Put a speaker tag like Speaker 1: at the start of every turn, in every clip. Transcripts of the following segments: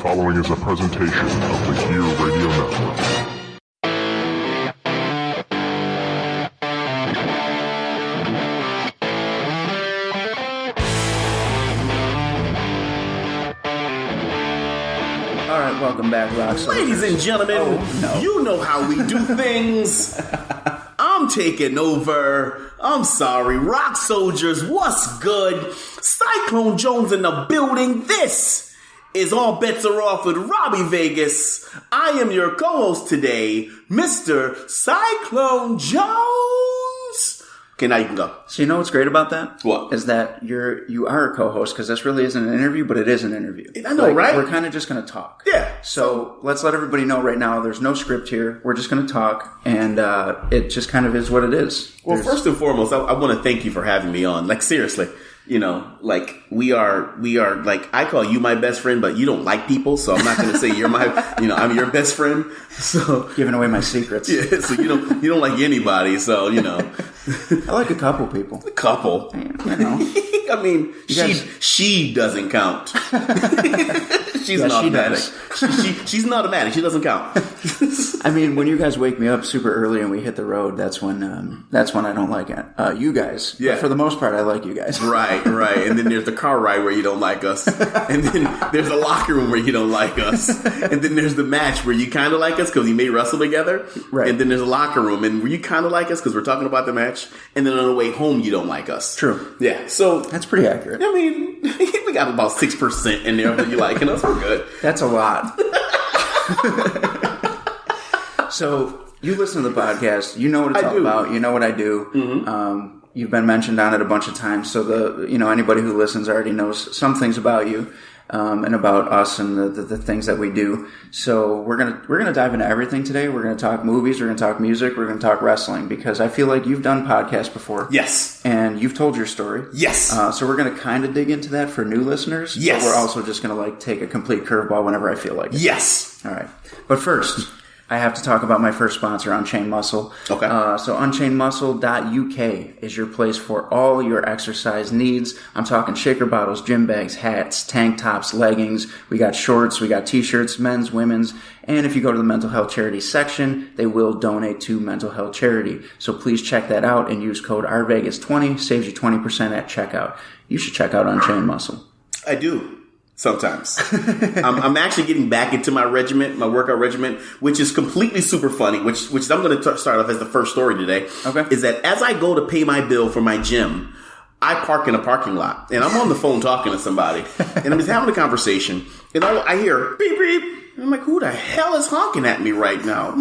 Speaker 1: following is a presentation of the Gear Radio Network.
Speaker 2: All right, welcome back, Rock Soldiers.
Speaker 3: Ladies and gentlemen, You know how we do things. I'm taking over. I'm sorry. Rock Soldiers, what's good? Cyclone Jones in the building. This is All Bets Are Off with Robbie Vegas. I am your co-host today, Mr. Cyclone Jones. Okay, now you can go.
Speaker 2: So you know what's great about that?
Speaker 3: What?
Speaker 2: Is that you are a co-host, because this really isn't an interview, but it is an interview.
Speaker 3: I know, right?
Speaker 2: We're kind of just going to talk.
Speaker 3: Yeah.
Speaker 2: So let's let everybody know right now, there's no script here. We're just going to talk, and it just kind of is what it is.
Speaker 3: Well, first and foremost, I want to thank you for having me on. Like, seriously. You know, like, we are, like, I call you my best friend, but you don't like people, so I'm not going to say you're my, I'm your best friend, so.
Speaker 2: Giving away my secrets.
Speaker 3: Yeah, so you don't like anybody, so,
Speaker 2: I like a couple people.
Speaker 3: A couple? I mean, she doesn't count. She's an automatic. She's an automatic. She doesn't count.
Speaker 2: I mean, when you guys wake me up super early and we hit the road, that's when I don't like it. You guys.
Speaker 3: Yeah.
Speaker 2: But for the most part, I like you guys.
Speaker 3: Right. And then there's the car ride where you don't like us. And then there's the locker room where you don't like us. And then there's the match where you kind of like us because you may wrestle together. Right. And then there's a locker room and where you kind of like us because we're talking about the match. And then on the way home, you don't like us.
Speaker 2: True.
Speaker 3: Yeah. So
Speaker 2: that's pretty accurate.
Speaker 3: I mean, we got about 6% in there that you liking us. We're good.
Speaker 2: That's a lot. So you listen to the podcast. You know what it's all about. You know what I do. Mm-hmm. You've been mentioned on it a bunch of times. So anybody who listens already knows some things about you. And about us and the things that we do. So we're gonna dive into everything today. We're gonna talk movies. We're gonna talk music. We're gonna talk wrestling because I feel like you've done podcasts before.
Speaker 3: Yes.
Speaker 2: And you've told your story.
Speaker 3: Yes.
Speaker 2: So we're gonna kind of dig into that for new listeners.
Speaker 3: Yes.
Speaker 2: But we're also just gonna take a complete curveball whenever I feel like it.
Speaker 3: Yes.
Speaker 2: All right. But first, I have to talk about my first sponsor, Unchained Muscle.
Speaker 3: Okay.
Speaker 2: So unchainedmuscle.uk is your place for all your exercise needs. I'm talking shaker bottles, gym bags, hats, tank tops, leggings. We got shorts, we got t-shirts, men's, women's. And if you go to the mental health charity section, they will donate to mental health charity. So please check that out and use code RVegas20. Saves you 20% at checkout. You should check out Unchained Muscle.
Speaker 3: I do. Sometimes. I'm actually getting back into my workout regimen, which is completely super funny, which I'm going to start off as the first story today. Okay. Is that as I go to pay my bill for my gym, I park in a parking lot and I'm on the phone talking to somebody and I'm just having a conversation and I hear beep, beep. And I'm like, who the hell is honking at me right now?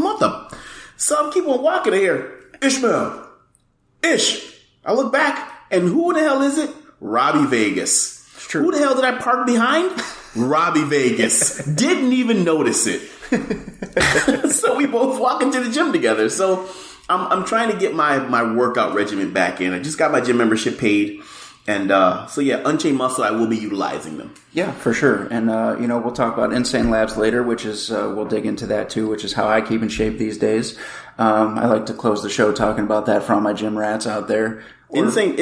Speaker 3: So I keep on walking. I hear Ishmael. Ish. I look back and who the hell is it? Robbie Vegas. True. Who the hell did I park behind? Robbie Vegas. Didn't even notice it. So we both walk into the gym together. So I'm trying to get my workout regimen back in. I just got my gym membership paid. And Unchained Muscle, I will be utilizing them. Yeah,
Speaker 2: for sure. And, we'll talk about Insane Labs later, which is, we'll dig into that too, which is how I keep in shape these days. I like to close the show talking about that for all my gym rats out there.
Speaker 3: Insane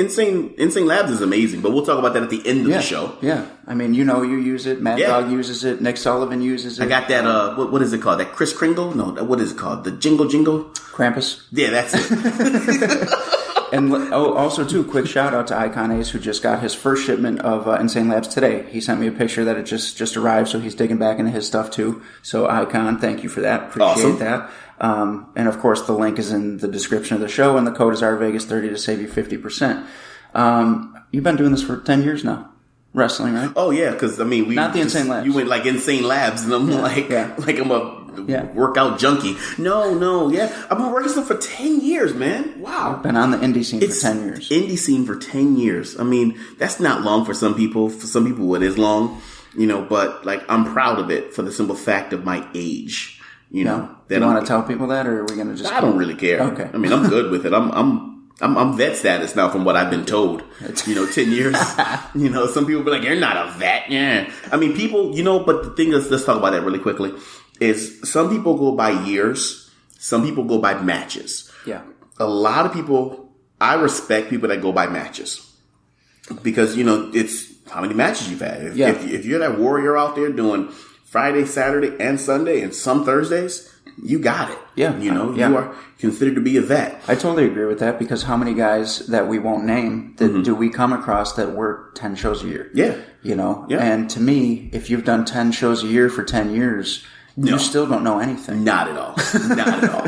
Speaker 3: Labs is amazing, but we'll talk about that at the end of the show.
Speaker 2: Yeah. I mean, you use it. Mad Dog uses it. Nick Sullivan uses it.
Speaker 3: I got that, what is it called? That Kris Kringle? No, what is it called? The Jingle?
Speaker 2: Krampus.
Speaker 3: Yeah, that's it.
Speaker 2: And also, too, quick shout out to Icon Ace, who just got his first shipment of Insane Labs today. He sent me a picture that it just arrived, so he's digging back into his stuff, too. So, Icon, thank you for that. Appreciate that. And, of course, the link is in the description of the show, and the code is RVegas30 to save you 50%. You've been doing this for 10 years now. Wrestling, right?
Speaker 3: Oh, yeah, because, we...
Speaker 2: Not the Insane Labs.
Speaker 3: You went, Insane Labs, and I'm like I'm a workout junkie. No, yeah. I've been wrestling for 10 years, man. Wow.
Speaker 2: I've been on the indie scene for 10 years.
Speaker 3: Indie scene for 10 years. That's not long for some people. For some people, it is long, but, I'm proud of it for the simple fact of my age. Do you want
Speaker 2: to tell people that, or are we going to just...
Speaker 3: I don't really care.
Speaker 2: Okay.
Speaker 3: I'm good with it. I'm vet status now from what I've been told. 10 years. Some people be like, you're not a vet. Yeah. People, but the thing is, let's talk about that really quickly, is some people go by years. Some people go by matches.
Speaker 2: Yeah.
Speaker 3: A lot of people, I respect people that go by matches. Because, it's how many matches you've had. If you're that warrior out there doing Friday, Saturday, and Sunday, and some Thursdays, you got it.
Speaker 2: Yeah.
Speaker 3: You are considered to be a vet.
Speaker 2: I totally agree with that, because how many guys that we won't name that do we come across that work 10 shows a year?
Speaker 3: Yeah.
Speaker 2: Yeah. And to me, if you've done 10 shows a year for 10 years, you still don't know anything.
Speaker 3: Not at all. Not at all.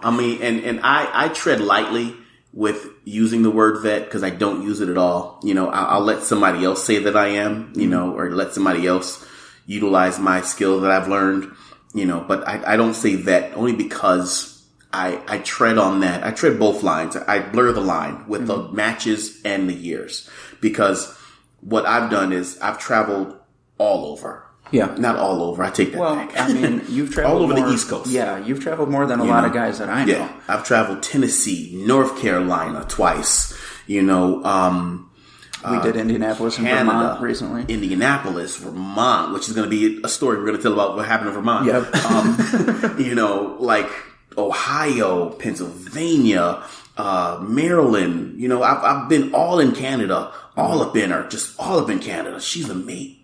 Speaker 3: I mean, and I tread lightly with using the word vet because I don't use it at all. I'll let somebody else say that I am, or let somebody else utilize my skill that I've learned, but I don't say vet only because I tread on that. I tread both lines. I blur the line with the matches and the years, because what I've done is I've traveled all over.
Speaker 2: Yeah.
Speaker 3: Not all over. I take that back.
Speaker 2: I mean, you've traveled
Speaker 3: all over
Speaker 2: more,
Speaker 3: the East Coast.
Speaker 2: Yeah, you've traveled more than a lot of guys that I know.
Speaker 3: Yeah. I've traveled Tennessee, North Carolina twice. We
Speaker 2: did Indianapolis and
Speaker 3: Canada,
Speaker 2: Vermont recently.
Speaker 3: Indianapolis, Vermont, which is going to be a story we're going to tell about what happened in Vermont.
Speaker 2: Yep.
Speaker 3: Like Ohio, Pennsylvania, Maryland. I've been all in Canada, all up in her, just all up in Canada. She's a mate.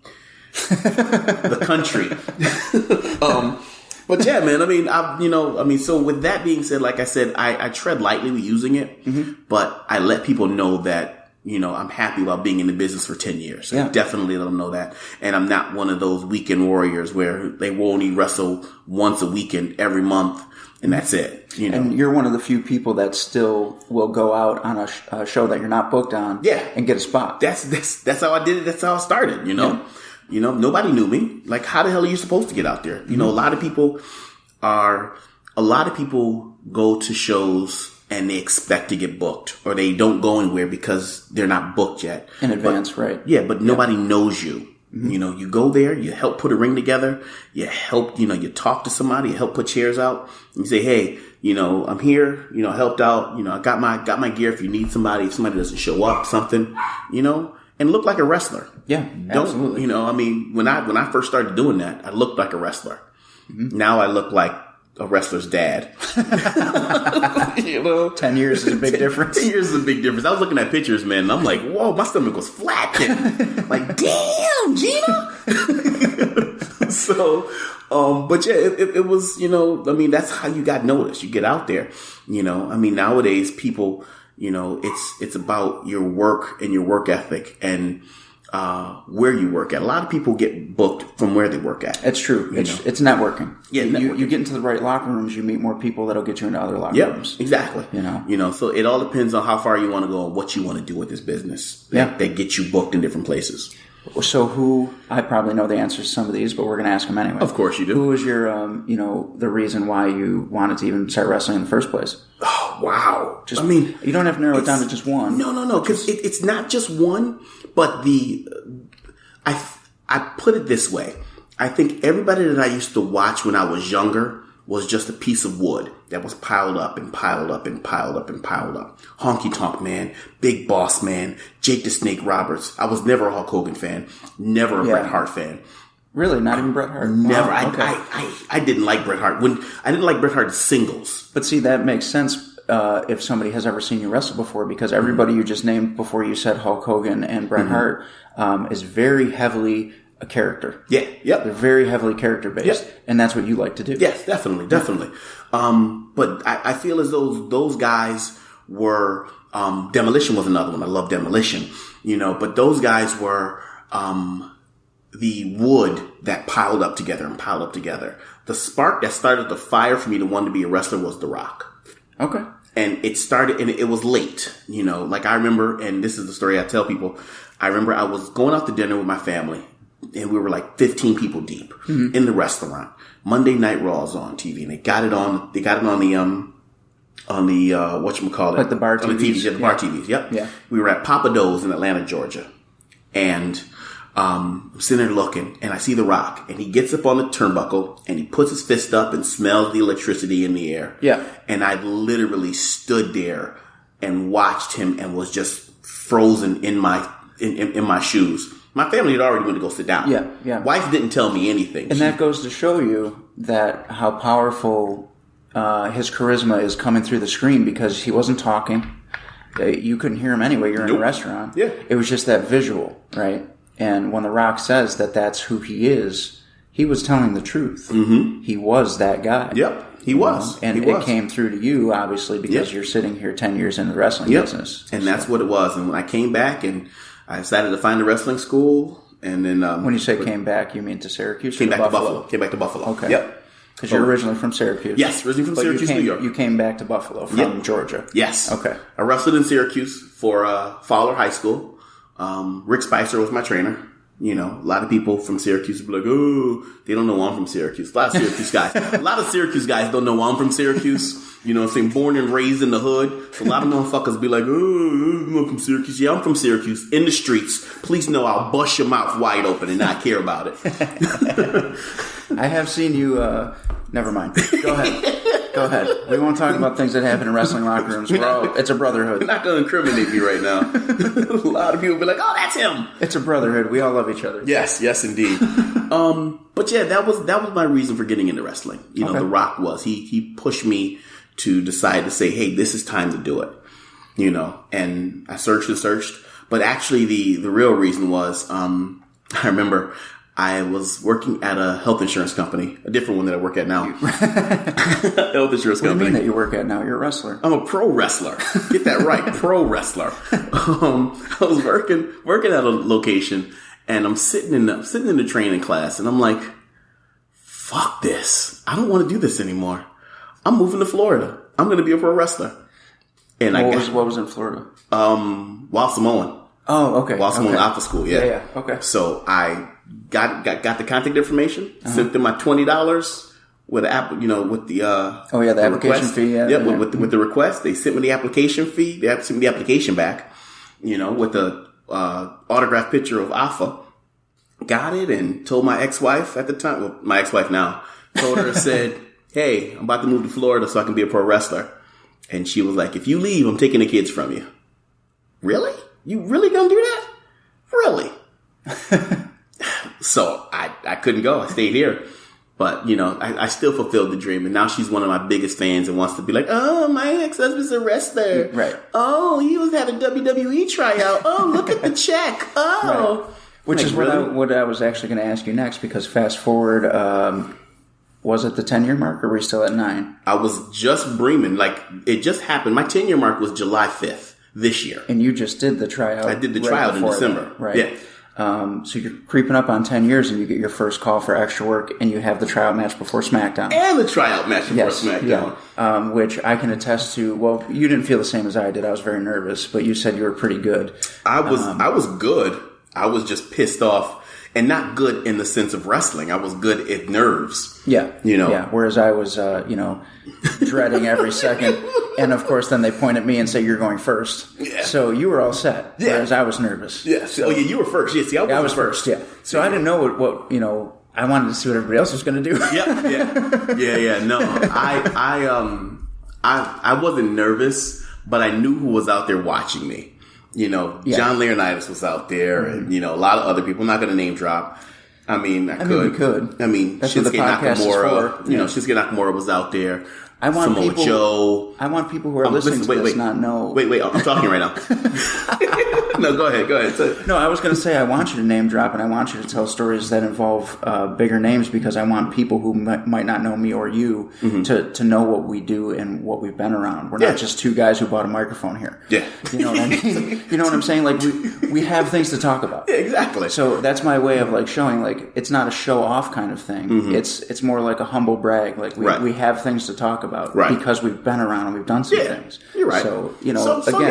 Speaker 3: The country. But yeah, man, so with that being said, like I said, I tread lightly with using it, but I let people know that, I'm happy about being in the business for 10 years.
Speaker 2: Yeah.
Speaker 3: I definitely let them know that. And I'm not one of those weekend warriors where they will only wrestle once a weekend every month. And that's it.
Speaker 2: And you're one of the few people that still will go out on a show that you're not booked on, and get a spot.
Speaker 3: That's how I did it. That's how I started. Nobody knew me. Like, how the hell are you supposed to get out there? A lot of people go to shows and they expect to get booked, or they don't go anywhere because they're not booked yet
Speaker 2: in advance, right?
Speaker 3: Yeah, but nobody knows you. You go there, you help put a ring together, you help, you talk to somebody, you help put chairs out, and you say, hey, I'm here, helped out, I got my gear if you need somebody, if somebody doesn't show up, something, and look like a wrestler.
Speaker 2: Yeah, absolutely.
Speaker 3: When I first started doing that, I looked like a wrestler. Now I look like a wrestler's dad.
Speaker 2: 10 years is a big difference.
Speaker 3: 10 years is a big difference. I was looking at pictures, man, and I'm like, whoa, my stomach was flat. Like, damn, Gina. So, but yeah, it was, that's how you got noticed. You get out there, nowadays people, it's about your work and your work ethic and where you work at. A lot of people get booked from where they work at.
Speaker 2: It's true. It's networking.
Speaker 3: Yeah,
Speaker 2: you get into the right locker rooms, you meet more people that'll get you into other locker rooms.
Speaker 3: Exactly. So it all depends on how far you want to go and what you want to do with this business. That gets you booked in different places.
Speaker 2: So I probably know the answers to some of these, but we're going to ask them anyway.
Speaker 3: Of course you do.
Speaker 2: Who was your, the reason why you wanted to even start wrestling in the first place?
Speaker 3: Oh, wow.
Speaker 2: You don't have to narrow it down to just one.
Speaker 3: No, because it's not just one, but I put it this way. I think everybody that I used to watch when I was younger was just a piece of wood that was piled up and piled up and piled up and piled up. Honky Tonk Man, Big Boss Man, Jake the Snake Roberts. I was never a Hulk Hogan fan, never a Bret Hart fan.
Speaker 2: Really? Not even Bret Hart?
Speaker 3: Never.
Speaker 2: Wow, okay.
Speaker 3: I didn't like Bret Hart. I didn't like Bret Hart's singles.
Speaker 2: But see, that makes sense if somebody has ever seen you wrestle before, because everybody you just named before you said Hulk Hogan and Bret Hart is very heavily a character.
Speaker 3: Yeah, yep.
Speaker 2: They're very heavily character-based, and that's what you like to do.
Speaker 3: Yes, definitely. But I feel as though those guys were, Demolition was another one. I love Demolition, but those guys were, the wood that piled up together and piled up together. The spark that started the fire for me to want to be a wrestler was The Rock.
Speaker 2: Okay.
Speaker 3: And it started, and it was late, like I remember, and this is the story I tell people. I remember I was going out to dinner with my family, and we were like 15 people deep in the restaurant. Monday Night Raw is on TV, and they got it on the whatchamacallit,
Speaker 2: like the bar TVs.
Speaker 3: On the TVs, bar TVs. Yep.
Speaker 2: Yeah.
Speaker 3: We were at Papa Do's in Atlanta, Georgia, and I'm sitting there looking, and I see The Rock, and he gets up on the turnbuckle, and he puts his fist up and smells the electricity in the air.
Speaker 2: Yeah.
Speaker 3: And I literally stood there and watched him and was just frozen in my shoes. My family had already went to go sit down.
Speaker 2: Yeah.
Speaker 3: Wife didn't tell me anything.
Speaker 2: And that goes to show you that how powerful his charisma is coming through the screen, because he wasn't talking. You couldn't hear him anyway. You're in a restaurant.
Speaker 3: Yeah.
Speaker 2: It was just that visual, right? And when The Rock says that that's who he is, he was telling the truth. Mm-hmm. He was that guy.
Speaker 3: Yep, he was.
Speaker 2: And it came through to you, obviously, because you're sitting here 10 years in the wrestling business.
Speaker 3: And that's what it was. And when I came back and I decided to find a wrestling school, and then...
Speaker 2: when you say came back, you mean to Syracuse
Speaker 3: or
Speaker 2: to
Speaker 3: Buffalo? Came back to Buffalo.
Speaker 2: Okay.
Speaker 3: Yep.
Speaker 2: Because you're originally from Syracuse.
Speaker 3: Yes, originally from Syracuse, New York.
Speaker 2: You came back to Buffalo from Georgia.
Speaker 3: Yes.
Speaker 2: Okay.
Speaker 3: I wrestled in Syracuse for Fowler High School. Rick Spicer was my trainer. You know, a lot of people from Syracuse be like, oh, they don't know I'm from Syracuse. A lot of Syracuse guys. A lot of Syracuse guys don't know I'm from Syracuse. You know what I'm saying? Born and raised in the hood. So a lot of motherfuckers be like, oh, I'm from Syracuse. Yeah, I'm from Syracuse. In the streets. Please know I'll bust your mouth wide open and not care about it.
Speaker 2: I have seen you, never mind. Go ahead. Go ahead. We won't talk about things that happen in wrestling locker rooms. It's a brotherhood.
Speaker 3: You're not going to incriminate me right now. A lot of people be like, oh, that's him.
Speaker 2: It's a brotherhood. We all love each other.
Speaker 3: Yes, indeed. But yeah, that was my reason for getting into wrestling. You know, The Rock was. He pushed me to decide to say, hey, this is time to do it. You know, and I searched and searched. But actually, the real reason was, I remember I was working at a health insurance company, a different one that I work at now. Health insurance company.
Speaker 2: What do you mean that you work at now? You're a wrestler.
Speaker 3: I'm a pro wrestler. Get that right. Pro wrestler. I was working at a location, and I'm sitting in the training class, and I'm like, fuck this. I don't want to do this anymore. I'm moving to Florida. I'm going to be a pro wrestler. And
Speaker 2: what was in Florida?
Speaker 3: Wild Samoan.
Speaker 2: Oh, okay.
Speaker 3: Wild Samoan Alpha School. Yeah.
Speaker 2: Okay.
Speaker 3: So I got the contact information, sent them my $20 with the app, with the
Speaker 2: the application fee.
Speaker 3: Yeah, with the request, they sent me the application fee. They sent me the application back, with the autographed picture of Alpha. Got it and told my ex-wife at the time, well, my ex-wife now, told her, said, hey, I'm about to move to Florida so I can be a pro wrestler. And she was like, if you leave, I'm taking the kids from you. Really? You really gonna do that? Really? So I couldn't go. I stayed here. But, I still fulfilled the dream. And now she's one of my biggest fans and wants to be like, oh, my ex-husband's a wrestler.
Speaker 2: Right.
Speaker 3: Oh, he had a WWE tryout. Oh, look at the check. Oh.
Speaker 2: Right. Which is what I was actually going to ask you next, because fast forward, was it the 10-year mark or were we still at 9? I was just breaming. It just happened. My 10-year mark was July 5th this year. And you just did the tryout.
Speaker 3: I did the tryout in December.
Speaker 2: That, right.
Speaker 3: Yeah.
Speaker 2: So you're creeping up on 10 years and you get your first call for extra work and you have the tryout match before SmackDown.
Speaker 3: And the tryout match before SmackDown.
Speaker 2: Yeah. Which I can attest to. Well, you didn't feel the same as I did. I was very nervous, but you said you were pretty good.
Speaker 3: I was good. I was just pissed off. And not good in the sense of wrestling. I was good at nerves.
Speaker 2: Yeah. Yeah. Whereas I was, dreading every second. And of course, then they point at me and say, you're going first. Yeah. So you were all set. Yeah. Whereas I was nervous.
Speaker 3: Yeah. So, you were first. Yeah. See, I was first.
Speaker 2: Yeah. So I didn't know what I wanted to see what everybody else was going to do.
Speaker 3: Yeah. No, I wasn't nervous, but I knew who was out there watching me. John Laurinaitis was out there, and a lot of other people. I'm not going to name drop. I mean, we could. I mean, Shinsuke Nakamura. Shinsuke Nakamura was out there.
Speaker 2: I want
Speaker 3: Samoa
Speaker 2: people.
Speaker 3: Joe.
Speaker 2: I want people who are listening to this not know.
Speaker 3: Wait! I'm talking right now. No, go ahead.
Speaker 2: No, I was going to say I want you to name drop, and I want you to tell stories that involve bigger names, because I want people who might not know me or you to know what we do and what we've been around. We're not just two guys who bought a microphone here.
Speaker 3: Yeah,
Speaker 2: you know what I mean. You know what I'm saying? Like we have things to talk about.
Speaker 3: Yeah, exactly.
Speaker 2: So that's my way of showing it's not a show off kind of thing. Mm-hmm. It's more like a humble brag. We have things to talk about because we've been around and we've done some things.
Speaker 3: You're right.
Speaker 2: So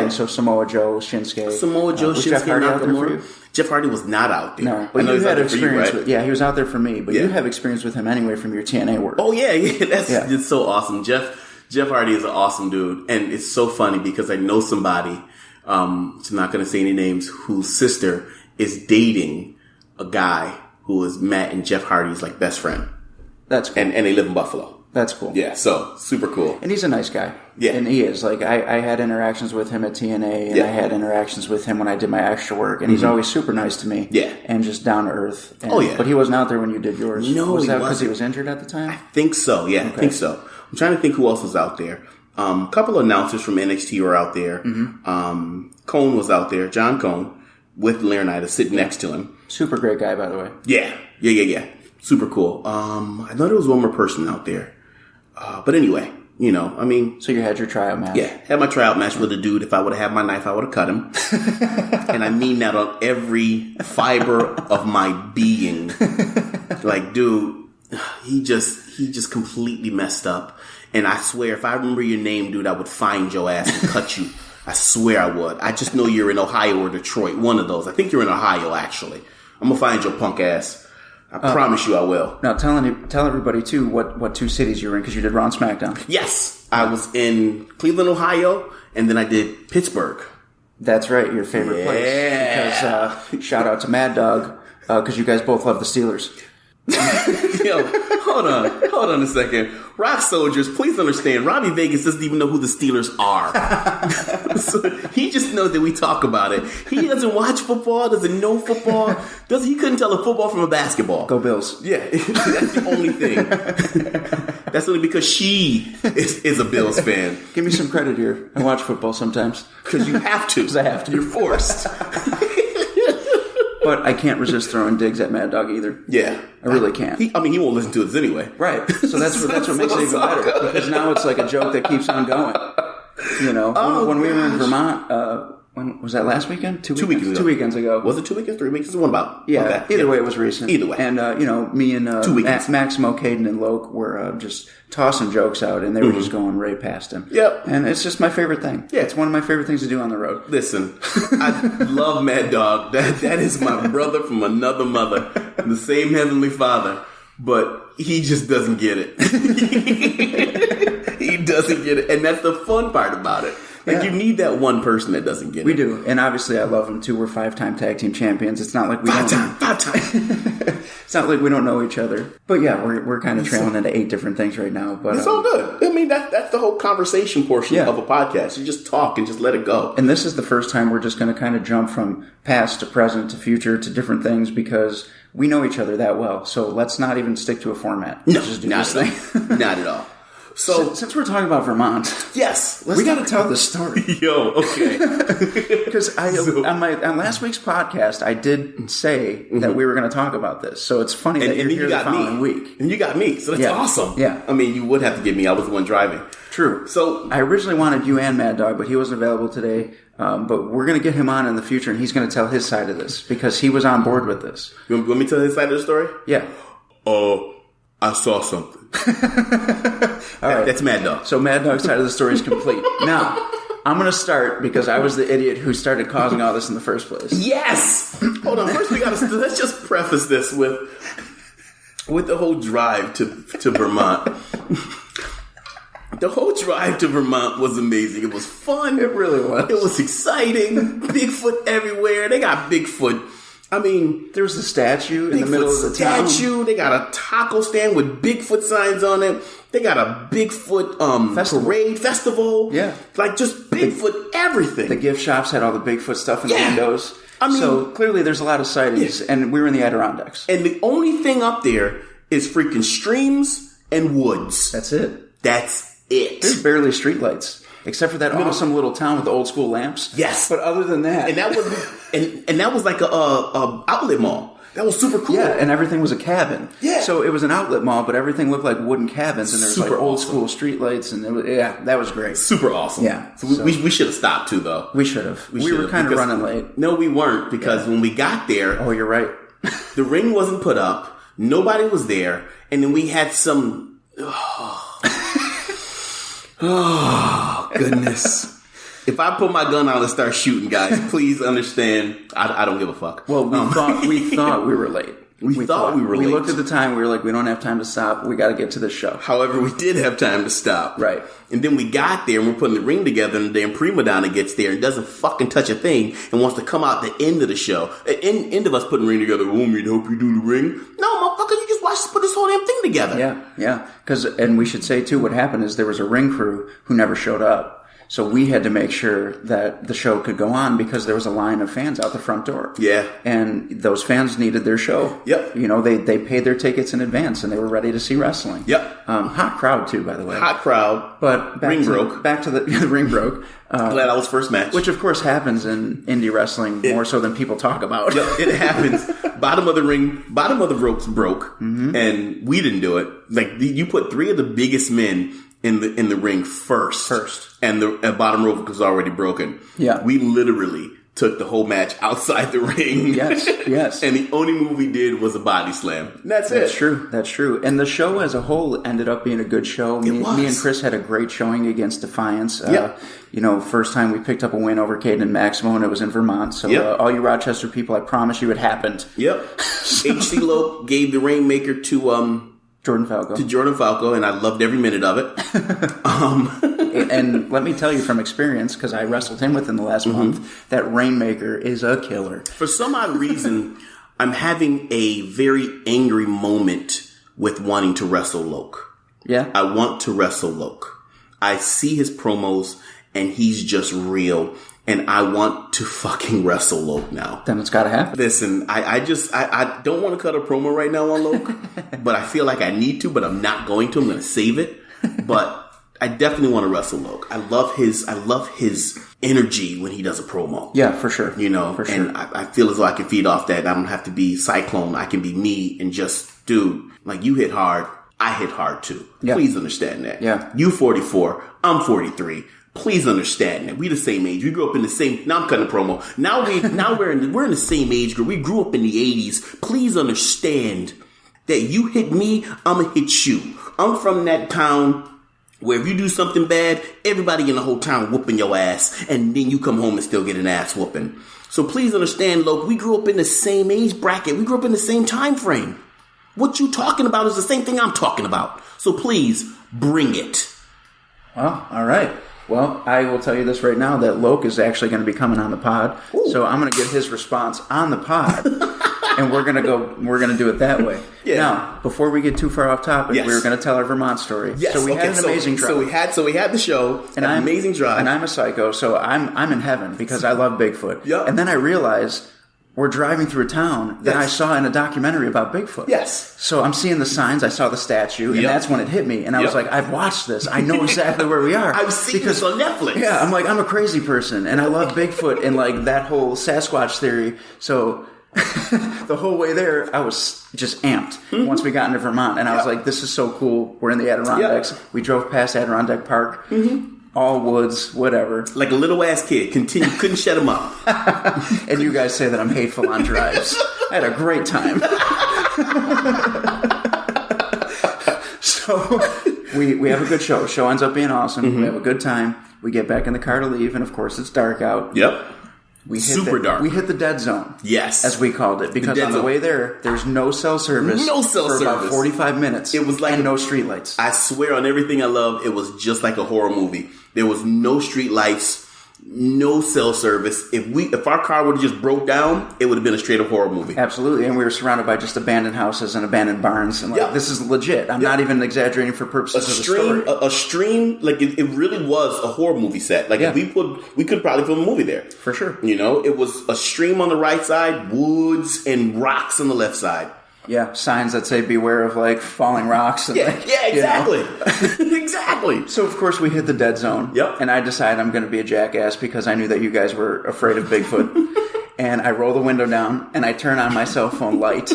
Speaker 2: so Samoa Joe, Shinsuke.
Speaker 3: Was Jeff Hardy out there for you? Jeff Hardy was not out there.
Speaker 2: No, but you had experience with. Yeah, he was out there for me. But you have experience with him anyway from your TNA work.
Speaker 3: Oh yeah, it's so awesome. Jeff Hardy is an awesome dude, and it's so funny because I know somebody. I'm not going to say any names. Whose sister is dating a guy who is Matt and Jeff Hardy's best friend.
Speaker 2: That's cool.
Speaker 3: And they live in Buffalo.
Speaker 2: That's cool.
Speaker 3: Yeah, so super cool.
Speaker 2: And he's a nice guy.
Speaker 3: Yeah.
Speaker 2: And he is. I had interactions with him at TNA, and I had interactions with him when I did my extra work, and he's always super nice to me.
Speaker 3: Yeah.
Speaker 2: And just down to earth. And, But he wasn't out there when you did yours.
Speaker 3: No,
Speaker 2: was that because he was injured at the time?
Speaker 3: I think so, yeah. Okay. I think so. I'm trying to think who else was out there. A couple of announcers from NXT were out there. Mm-hmm. Cone was out there, John Cone, with Laurinaitis sitting next to him.
Speaker 2: Super great guy, by the way.
Speaker 3: Yeah. Super cool. I know there was one more person out there. But anyway,
Speaker 2: So you had your tryout match?
Speaker 3: Yeah, had my tryout match with a dude. If I would have had my knife, I would have cut him. And I mean that on every fiber of my being. Like, dude, he just completely messed up. And I swear, if I remember your name, dude, I would find your ass and cut you. I swear I would. I just know you're in Ohio or Detroit. One of those. I think you're in Ohio, actually. I'm going to find your punk ass. I promise you I will.
Speaker 2: Now, tell everybody, too, what two cities you were in, because you did Raw and SmackDown.
Speaker 3: Yes. I was in Cleveland, Ohio, and then I did Pittsburgh.
Speaker 2: That's right, your favorite place. Because, shout out to Mad Dog, because you guys both love the Steelers.
Speaker 3: Yo, hold on a second. Rock Soldiers, please understand, Robbie Vegas doesn't even know who the Steelers are. So he just knows that we talk about it. He doesn't watch football, doesn't know football. He couldn't tell a football from a basketball.
Speaker 2: Go Bills.
Speaker 3: Yeah, that's the only thing. That's only because she is a Bills fan.
Speaker 2: Give me some credit here. I watch football sometimes.
Speaker 3: Because you have to.
Speaker 2: Because I have to.
Speaker 3: You're forced.
Speaker 2: But I can't resist throwing digs at Mad Dog either.
Speaker 3: Yeah.
Speaker 2: I really can't.
Speaker 3: He won't listen to us anyway.
Speaker 2: Right. So that's what makes it even better. Because now it's like a joke that keeps on going. When we were in Vermont, when was that, last weekend? 2 weekends ago. 2 weekends ago.
Speaker 3: Was it 2 weekends? 3 weeks? One about.
Speaker 2: Yeah.
Speaker 3: Okay.
Speaker 2: Either way, it was recent.
Speaker 3: Either way.
Speaker 2: And, me and Maximo, Caden, and Loke were just tossing jokes out, and they were just going right past him.
Speaker 3: Yep.
Speaker 2: And it's just my favorite thing. Yeah. It's one of my favorite things to do on the road.
Speaker 3: Listen, I love Mad Dog. That is my brother from another mother, the same Heavenly Father, but he just doesn't get it. He doesn't get it. And that's the fun part about it. Like, you need that one person that doesn't get it.
Speaker 2: We do. And obviously I love him too. We're 5-time tag team champions. It's not like we
Speaker 3: five time.
Speaker 2: It's not like we don't know each other. But yeah, we're kind of trailing into 8 different things right now. But
Speaker 3: it's all good. I mean, that's the whole conversation portion of a podcast. You just talk and just let it go.
Speaker 2: And this is the first time we're just going to kind of jump from past to present to future to different things because we know each other that well. So let's not even stick to a format.
Speaker 3: No,
Speaker 2: just do
Speaker 3: not
Speaker 2: this
Speaker 3: at
Speaker 2: thing.
Speaker 3: all. Not at all. So
Speaker 2: since we're talking about Vermont,
Speaker 3: yes,
Speaker 2: we got to tell the story.
Speaker 3: Yo, okay.
Speaker 2: Because on last week's podcast, I did say that we were going to talk about this. So it's funny that you're here the following week,
Speaker 3: and you got me. So that's awesome.
Speaker 2: Yeah,
Speaker 3: I mean, you would have to get me. I was the one driving.
Speaker 2: True. So I originally wanted you and Mad Dog, but he wasn't available today. But we're going to get him on in the future, and he's going to tell his side of this because he was on board with this.
Speaker 3: You want me to tell his side of the story?
Speaker 2: Yeah.
Speaker 3: I saw something.
Speaker 2: All right.
Speaker 3: That's Mad Dog.
Speaker 2: So Mad Dog's side of the story is complete. Now, I'm going to start because I was the idiot who started causing all this in the first place.
Speaker 3: Yes! Hold on. First, let's just preface this with the whole drive to Vermont. The whole drive to Vermont was amazing. It was fun.
Speaker 2: It really was.
Speaker 3: It was exciting. Bigfoot everywhere. They got Bigfoot. I mean,
Speaker 2: there was a statue in the middle of the town.
Speaker 3: They got a taco stand with Bigfoot signs on it. They got a Bigfoot parade festival.
Speaker 2: Yeah,
Speaker 3: like just Bigfoot everything.
Speaker 2: The gift shops had all the Bigfoot stuff in the windows. I mean, so clearly there's a lot of sightings, and we were in the Adirondacks.
Speaker 3: And the only thing up there is freaking streams and woods.
Speaker 2: That's it.
Speaker 3: That's it.
Speaker 2: There's barely streetlights. Except for that awesome little town with the old school lamps.
Speaker 3: Yes.
Speaker 2: But other than that.
Speaker 3: And that was like a outlet mall. That was super cool.
Speaker 2: Yeah, and everything was a cabin.
Speaker 3: Yeah.
Speaker 2: So it was an outlet mall, but everything looked like wooden cabins, and there was like old school streetlights, and that was great.
Speaker 3: Super awesome.
Speaker 2: Yeah.
Speaker 3: So we should have stopped too, though.
Speaker 2: We should have. We were kind of running late.
Speaker 3: No, we weren't, because when we got there.
Speaker 2: Oh, you're right.
Speaker 3: The ring wasn't put up. Nobody was there. And then we had some. Oh, goodness. If I put my gun out and start shooting, guys, please understand, I don't give a fuck.
Speaker 2: Well, we thought we were late.
Speaker 3: We thought we were late.
Speaker 2: We looked at the time. We were like, we don't have time to stop. We got to get to this show.
Speaker 3: However, we did have time to stop.
Speaker 2: Right.
Speaker 3: And then we got there and we're putting the ring together, and the damn prima donna gets there and doesn't fucking touch a thing and wants to come out the end of the show. End of us putting the ring together. Oh, me to help you do the ring? No, motherfucker, you just watch us put this whole damn thing together.
Speaker 2: Yeah. And we should say, too, what happened is there was a ring crew who never showed up. So we had to make sure that the show could go on because there was a line of fans out the front door.
Speaker 3: Yeah.
Speaker 2: And those fans needed their show.
Speaker 3: Yep.
Speaker 2: You know, they paid their tickets in advance and they were ready to see wrestling.
Speaker 3: Yep.
Speaker 2: Hot crowd, too, by the way.
Speaker 3: Hot crowd.
Speaker 2: But
Speaker 3: ring broke.
Speaker 2: Back to the ring broke.
Speaker 3: Glad that was first match.
Speaker 2: Which, of course, happens in indie wrestling more so than people talk about.
Speaker 3: Yep, it happens. Bottom of the ropes broke, and we didn't do it. Like, you put 3 of the biggest men in the ring first, and the bottom rope was already broken.
Speaker 2: Yeah,
Speaker 3: we literally took the whole match outside the ring.
Speaker 2: Yes.
Speaker 3: And the only move we did was a body slam. That's it.
Speaker 2: That's true. And the show as a whole ended up being a good show. Me and Chris had a great showing against Defiance. First time we picked up a win over Caden and Maximo, and it was in Vermont. So all you Rochester people, I promise you it happened.
Speaker 3: Yep. HC Lope gave the Rainmaker to
Speaker 2: Jordan Falco. And I loved every minute of it. And let me tell you from experience, because I wrestled him within the last month, that Rainmaker is a killer.
Speaker 3: For some odd reason, I'm having a very angry moment with wanting to wrestle Loke.
Speaker 2: Yeah?
Speaker 3: I want to wrestle Loke. I see his promos, and he's just real. And I want to fucking wrestle Loke now.
Speaker 2: Then it's got to happen.
Speaker 3: Listen, I don't want to cut a promo right now on Loke, but I feel like I need to, but I'm not going to. I'm going to save it. But I definitely want to wrestle Loke. I love his energy when he does a promo.
Speaker 2: Yeah, for sure.
Speaker 3: And I feel as though I can feed off that. I don't have to be Cyclone. I can be me and just, dude, like you hit hard. I hit hard too. Yeah. Please understand that.
Speaker 2: Yeah.
Speaker 3: You 44. I'm 43. Please understand that we the same age. We grew up in the same. Now I'm cutting a promo. Now we're in the same age group. We grew up in the 80s. Please understand that you hit me, I'm gonna hit you. I'm from that town where if you do something bad, everybody in the whole town whooping your ass, and then you come home and still get an ass whooping. So please understand, Loke. We grew up in the same age bracket. We grew up in the same time frame. What you talking about is the same thing I'm talking about. So please bring it.
Speaker 2: Well, all right. Well, I will tell you this right now, that Loke is actually going to be coming on the pod. Ooh. So I'm going to give his response on the pod, and we're going to do it that way. Yeah. Now, before we get too far off topic, we were going to tell our Vermont story.
Speaker 3: Yes.
Speaker 2: So we had an amazing drive.
Speaker 3: So we had the show, an amazing drive.
Speaker 2: And I'm a psycho, so I'm in heaven because I love Bigfoot.
Speaker 3: Yep.
Speaker 2: And then I realized we're driving through a town that I saw in a documentary about Bigfoot.
Speaker 3: Yes.
Speaker 2: So I'm seeing the signs. I saw the statue, and that's when it hit me. And I was like, I've watched this. I know exactly where we are.
Speaker 3: I've seen this on Netflix.
Speaker 2: Yeah, I'm like, I'm a crazy person, and I love Bigfoot and like that whole Sasquatch theory. So the whole way there, I was just amped once we got into Vermont. And I was like, this is so cool. We're in the Adirondacks. We drove past Adirondack Park. All woods, whatever.
Speaker 3: Like a little ass kid. Couldn't shut him up.
Speaker 2: And you guys say that I'm hateful on drives. I had a great time. So we have a good show. Show ends up being awesome. We have a good time. We get back in the car to leave, and of course it's dark out.
Speaker 3: Yep.
Speaker 2: Super dark. We hit the dead zone.
Speaker 3: Yes.
Speaker 2: As we called it. Because on the way there's no cell service. For about 45 minutes.
Speaker 3: It was like
Speaker 2: no streetlights.
Speaker 3: I swear on everything I love, it was just like a horror movie. There was no street lights, no cell service. If our car would have just broke down, it would have been a straight up horror movie.
Speaker 2: Absolutely. And we were surrounded by just abandoned houses and abandoned barns. And this is legit. I'm not even exaggerating for purposes of the story.
Speaker 3: A stream, like it really was a horror movie set. Like if we could probably film a movie there.
Speaker 2: For sure.
Speaker 3: It was a stream on the right side, woods and rocks on the left side.
Speaker 2: Yeah, signs that say beware of like falling rocks. And
Speaker 3: Exactly. Exactly.
Speaker 2: So of course we hit the dead zone.
Speaker 3: Yep.
Speaker 2: And I decided I'm going to be a jackass because I knew that you guys were afraid of Bigfoot. And I roll the window down and I turn on my cell phone light.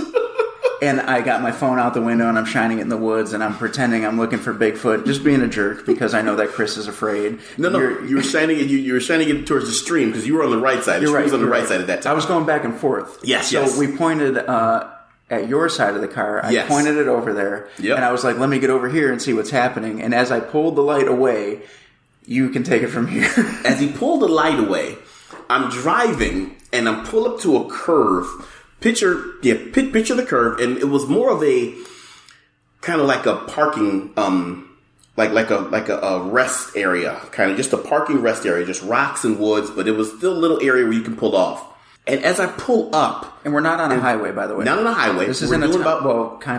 Speaker 2: And I got my phone out the window and I'm shining it in the woods and I'm pretending I'm looking for Bigfoot, just being a jerk because I know that Chris is afraid.
Speaker 3: No, you were shining it. You were shining it towards the stream because you were on the right side. The stream was on the right side at that time.
Speaker 2: I was going back and forth.
Speaker 3: Yes.
Speaker 2: So we pointed at your side of the car. I pointed it over there.
Speaker 3: Yep.
Speaker 2: And I was like, let me get over here and see what's happening. And as I pulled the light away, you can take it from here.
Speaker 3: As he pulled the light away, I'm driving and I'm pulled up to a curve. Picture the curve, and it was more of a kind of like a parking, like a rest area, kind of just a parking rest area, just rocks and woods, but it was still a little area where you can pull off. And as I pull up,
Speaker 2: and we're not on a highway, by the way.
Speaker 3: Not on a highway.
Speaker 2: This isn't kind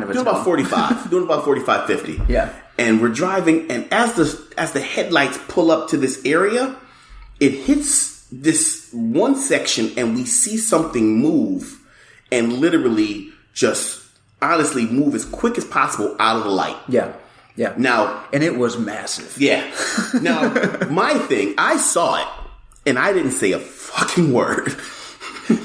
Speaker 2: of a
Speaker 3: doing about 45. Doing about 45, 50.
Speaker 2: Yeah.
Speaker 3: And we're driving, and as the headlights pull up to this area, it hits this one section, and we see something move, and literally just honestly move as quick as possible out of the light.
Speaker 2: Yeah. Yeah.
Speaker 3: Now,
Speaker 2: and it was massive.
Speaker 3: Yeah. Now, my thing, I saw it, and I didn't say a fucking word.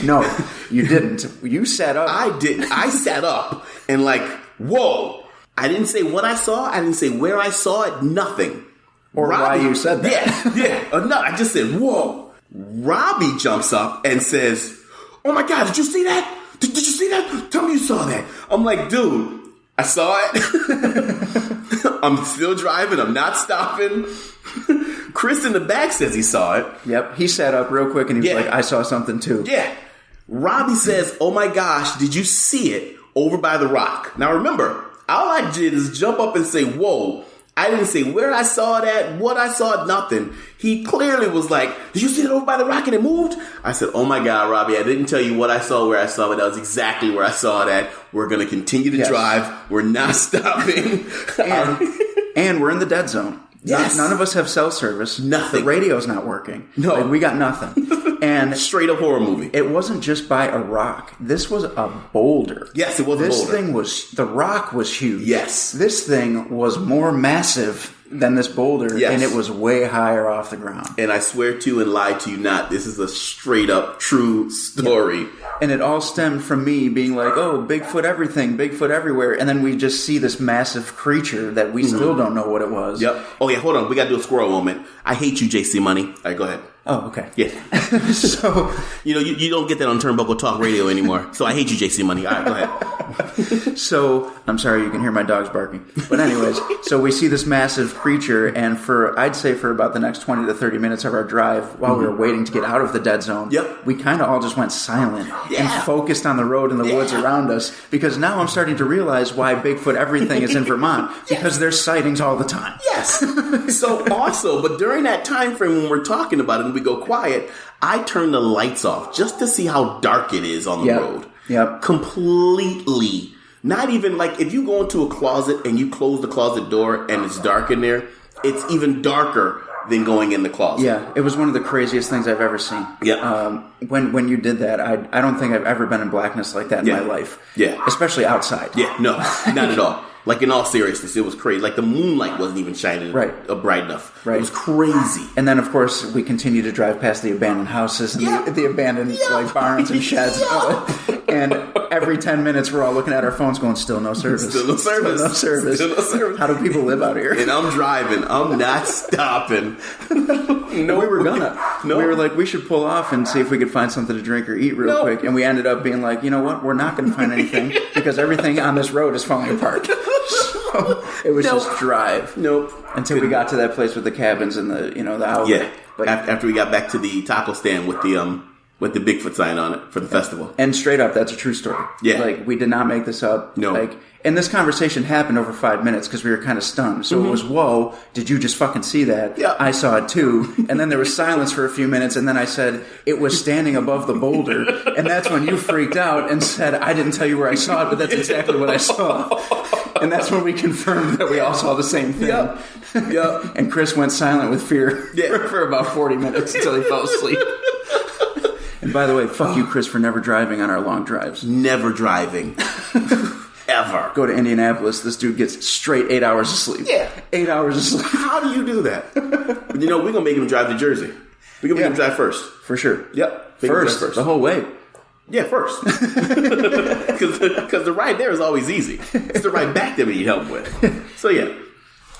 Speaker 2: No, you didn't. You sat up.
Speaker 3: I didn't. I sat up and like, whoa. I didn't say what I saw. I didn't say where I saw it. Nothing.
Speaker 2: Or Robbie, why you said that.
Speaker 3: Yeah. No, I just said, whoa. Robbie jumps up and says, oh my God, did you see that? Did you see that? Tell me you saw that. I'm like, dude, I saw it. I'm still driving. I'm not stopping. Chris in the back says he saw it.
Speaker 2: Yep. He sat up real quick and he was like, I saw something too.
Speaker 3: Yeah. Robbie says, oh my gosh, did you see it over by the rock? Now remember, all I did is jump up and say, whoa. I didn't say where I saw that, what I saw, nothing. He clearly was like, did you see it over by the rock and it moved? I said, oh my God, Robbie, I didn't tell you what I saw, where I saw it. That was exactly where I saw that. We're going to continue to drive. We're not stopping.
Speaker 2: And we're in the dead zone.
Speaker 3: Yes.
Speaker 2: None of us have cell service.
Speaker 3: Nothing.
Speaker 2: The radio's not working.
Speaker 3: No.
Speaker 2: Like, we got nothing. And
Speaker 3: straight up horror movie.
Speaker 2: It wasn't just by a rock. This was a boulder.
Speaker 3: Yes, it was a boulder.
Speaker 2: The rock was huge.
Speaker 3: Yes.
Speaker 2: This thing was more massive than this boulder, and it was way higher off the ground.
Speaker 3: And I swear to and lie to you not, this is a straight up true story.
Speaker 2: Yeah. And it all stemmed from me being like, oh, Bigfoot everything, Bigfoot everywhere. And then we just see this massive creature that we still don't know what it was.
Speaker 3: Yep. Oh, yeah, hold on. We got to do a squirrel moment. I hate you, JC Money. All right, go ahead.
Speaker 2: Oh, okay.
Speaker 3: Yeah.
Speaker 2: So,
Speaker 3: you don't get that on Turnbuckle Talk Radio anymore. So I hate you, JC Money. All right, go ahead.
Speaker 2: So, I'm sorry, you can hear my dogs barking. But anyways, so we see this massive creature, and I'd say for about the next 20 to 30 minutes of our drive, while we were waiting to get out of the dead zone, we kind of all just went silent and focused on the road and the woods around us, because now I'm starting to realize why Bigfoot everything is in Vermont, because there's sightings all the time.
Speaker 3: Yes. So also, but during that time frame when we're talking about it and we go quiet, I turn the lights off just to see how dark it is on the road.
Speaker 2: Yep.
Speaker 3: Completely. Not even like if you go into a closet and you close the closet door and it's dark in there, it's even darker than going in the closet.
Speaker 2: Yeah, it was one of the craziest things I've ever seen.
Speaker 3: Yeah.
Speaker 2: When you did that, I don't think I've ever been in blackness like that in my life.
Speaker 3: Yeah.
Speaker 2: Especially outside.
Speaker 3: Yeah, no, not at all. Like, in all seriousness, it was crazy. Like, the moonlight wasn't even shining bright enough. Right. It was crazy.
Speaker 2: And then, of course, we continue to drive past the abandoned houses and the abandoned like barns and sheds. And every 10 minutes, we're all looking at our phones going, still no service.
Speaker 3: Still no service.
Speaker 2: Still no service.
Speaker 3: Still no service.
Speaker 2: How do people live out here?
Speaker 3: And I'm driving. I'm not stopping.
Speaker 2: No, we were gonna. No. We were like, we should pull off and see if we could find something to drink or eat real quick. And we ended up being like, you know what? We're not going to find anything because everything on this road is falling apart. So it was just drive. Until we got to that place with the cabins and the outlet.
Speaker 3: Yeah. But after we got back to the taco stand with the Bigfoot sign on it for the festival.
Speaker 2: And straight up, that's a true story. Yeah. Like, we did not make this up.
Speaker 3: No.
Speaker 2: Like, and this conversation happened over 5 minutes because we were kind of stunned. So it was, whoa, did you just fucking see that?
Speaker 3: Yeah.
Speaker 2: I saw it too. And then there was silence for a few minutes. And then I said, it was standing above the boulder. And that's when you freaked out and said, I didn't tell you where I saw it, but that's exactly what I saw. And that's when we confirmed that we all saw the same thing.
Speaker 3: Yep.
Speaker 2: And Chris went silent with fear for about 40 minutes until he fell asleep. And by the way, fuck you, Chris, for never driving on our long drives.
Speaker 3: Never driving. Ever.
Speaker 2: Go to Indianapolis, this dude gets straight 8 hours of sleep.
Speaker 3: Yeah.
Speaker 2: 8 hours of sleep.
Speaker 3: How do you do that? We're going to make him drive to Jersey. We're going to make him drive first.
Speaker 2: For sure.
Speaker 3: Yep.
Speaker 2: First. The whole way.
Speaker 3: Yeah, first. Because the ride there is always easy. It's the ride back that we need help with. So, yeah.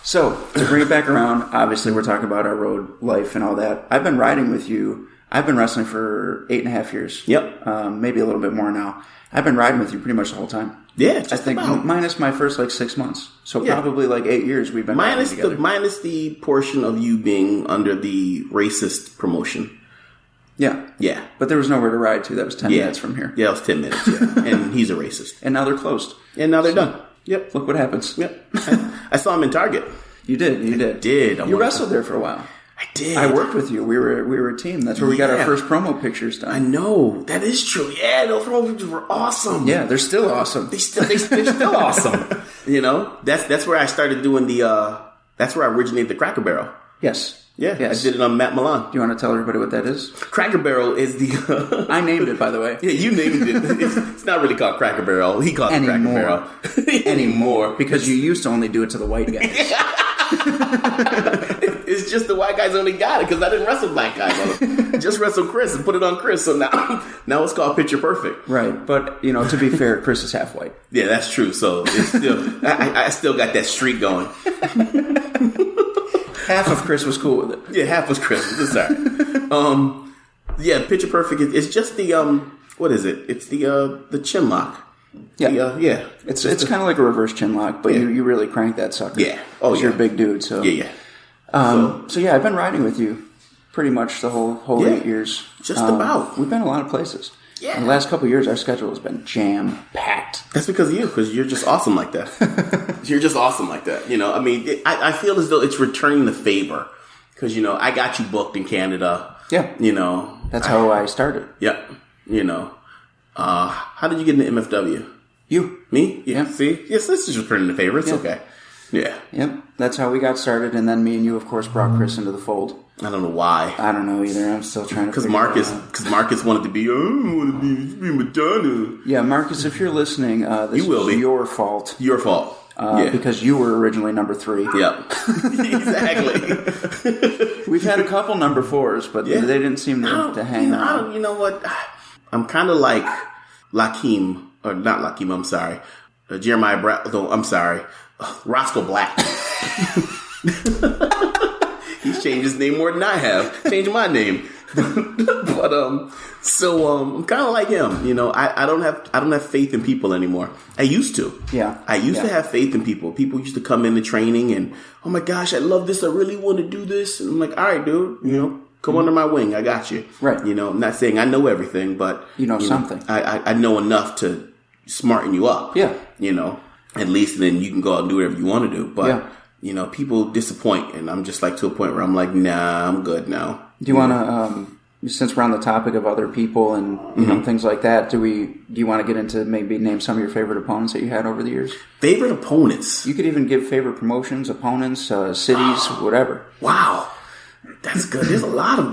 Speaker 2: So, to bring it back around, obviously we're talking about our road life and all that. I've been riding with you. I've been wrestling for 8.5 years.
Speaker 3: Yep.
Speaker 2: Maybe a little bit more now. I've been riding with you pretty much the whole time.
Speaker 3: Yeah,
Speaker 2: I think minus my first 6 months. So probably 8 years we've been riding together.
Speaker 3: Minus the portion of you being under the racist promotion.
Speaker 2: Yeah.
Speaker 3: Yeah.
Speaker 2: But there was nowhere to ride to. That was 10 minutes from here.
Speaker 3: Yeah, it was 10 minutes. Yeah. And he's a racist.
Speaker 2: And now they're closed.
Speaker 3: And now they're done. Yep.
Speaker 2: Look what happens.
Speaker 3: Yep. I saw him in Target.
Speaker 2: You did.
Speaker 3: I did.
Speaker 2: You wrestled there for a while.
Speaker 3: I I did.
Speaker 2: I worked with you. We were a team. That's where we got our first promo pictures done.
Speaker 3: I know. That is true. Yeah, those promo pictures were awesome.
Speaker 2: Yeah, they're still awesome.
Speaker 3: They're still awesome. That's where I started doing that's where I originated the Cracker Barrel.
Speaker 2: Yes.
Speaker 3: Yeah,
Speaker 2: yes.
Speaker 3: I did it on Matt Milan.
Speaker 2: Do you want to tell everybody what that is?
Speaker 3: Cracker Barrel is the...
Speaker 2: I named it, by the way.
Speaker 3: Yeah, you named it. It's not really called Cracker Barrel. He called it Cracker Barrel.
Speaker 2: Anymore. Because you used to only do it to the white guys.
Speaker 3: It's just the white guys only got it because I didn't wrestle black guys. Just wrestle Chris and put it on Chris. So now it's called Picture Perfect.
Speaker 2: Right. But, to be fair, Chris is half white.
Speaker 3: Yeah, that's true. So it's still, I still got that streak going.
Speaker 2: Half of Chris was cool with it.
Speaker 3: Yeah, half was Chris. It's all right. Yeah, Picture Perfect. It's just the what is it? It's the chin lock.
Speaker 2: Yeah,
Speaker 3: yeah.
Speaker 2: It's kind of like a reverse chin lock, but you really crank that sucker.
Speaker 3: Yeah. Oh, yeah.
Speaker 2: You're a big dude, so
Speaker 3: yeah.
Speaker 2: So yeah, I've been riding with you pretty much the whole 8 years.
Speaker 3: Just about.
Speaker 2: We've been a lot of places.
Speaker 3: Yeah.
Speaker 2: In the last couple of years, our schedule has been jam-packed.
Speaker 3: That's because of you, because you're just awesome like that. You're just awesome like that. I mean, I feel as though it's returning the favor. Because, I got you booked in Canada.
Speaker 2: Yeah. That's how I started.
Speaker 3: Yep. How did you get into MFW?
Speaker 2: You.
Speaker 3: Me?
Speaker 2: Yeah.
Speaker 3: See? Yes, this is returning the favor. It's okay. Yeah.
Speaker 2: Yep. That's how we got started. And then me and you, of course, brought Chris into the fold.
Speaker 3: I don't know why.
Speaker 2: I don't know either. I'm still trying to figure
Speaker 3: Marcus,
Speaker 2: it out.
Speaker 3: Because Marcus wanted to be, I don't want to be Madonna.
Speaker 2: Yeah, Marcus, if you're listening, this
Speaker 3: you will
Speaker 2: is
Speaker 3: be.
Speaker 2: Your fault.
Speaker 3: Your fault.
Speaker 2: Because you were originally number 3.
Speaker 3: Yep. Exactly.
Speaker 2: We've had a couple number 4s, but they didn't seem to hang on.
Speaker 3: You know what? I'm kind of like Lakeem, or not Lakeem, I'm sorry. Jeremiah I'm sorry. Roscoe Black. He's changed his name more than I have. Changed my name. But I'm kind of like him. I don't have faith in people anymore. I used to.
Speaker 2: Yeah.
Speaker 3: I used to have faith in people. People used to come into training and, oh my gosh, I love this. I really want to do this. And I'm like, all right, dude, come under my wing. I got you.
Speaker 2: Right.
Speaker 3: I'm not saying I know everything, but
Speaker 2: something.
Speaker 3: I know enough to smarten you up.
Speaker 2: Yeah.
Speaker 3: At least then you can go out and do whatever you want to do. But people disappoint, and I'm just like to a point where I'm like, nah, I'm good now.
Speaker 2: Do you want to, since we're on the topic of other people and things like that, do you want to get into maybe name some of your favorite opponents that you had over the years?
Speaker 3: Favorite opponents?
Speaker 2: You could even give favorite promotions, opponents, cities, whatever.
Speaker 3: Wow, that's good. There's a lot of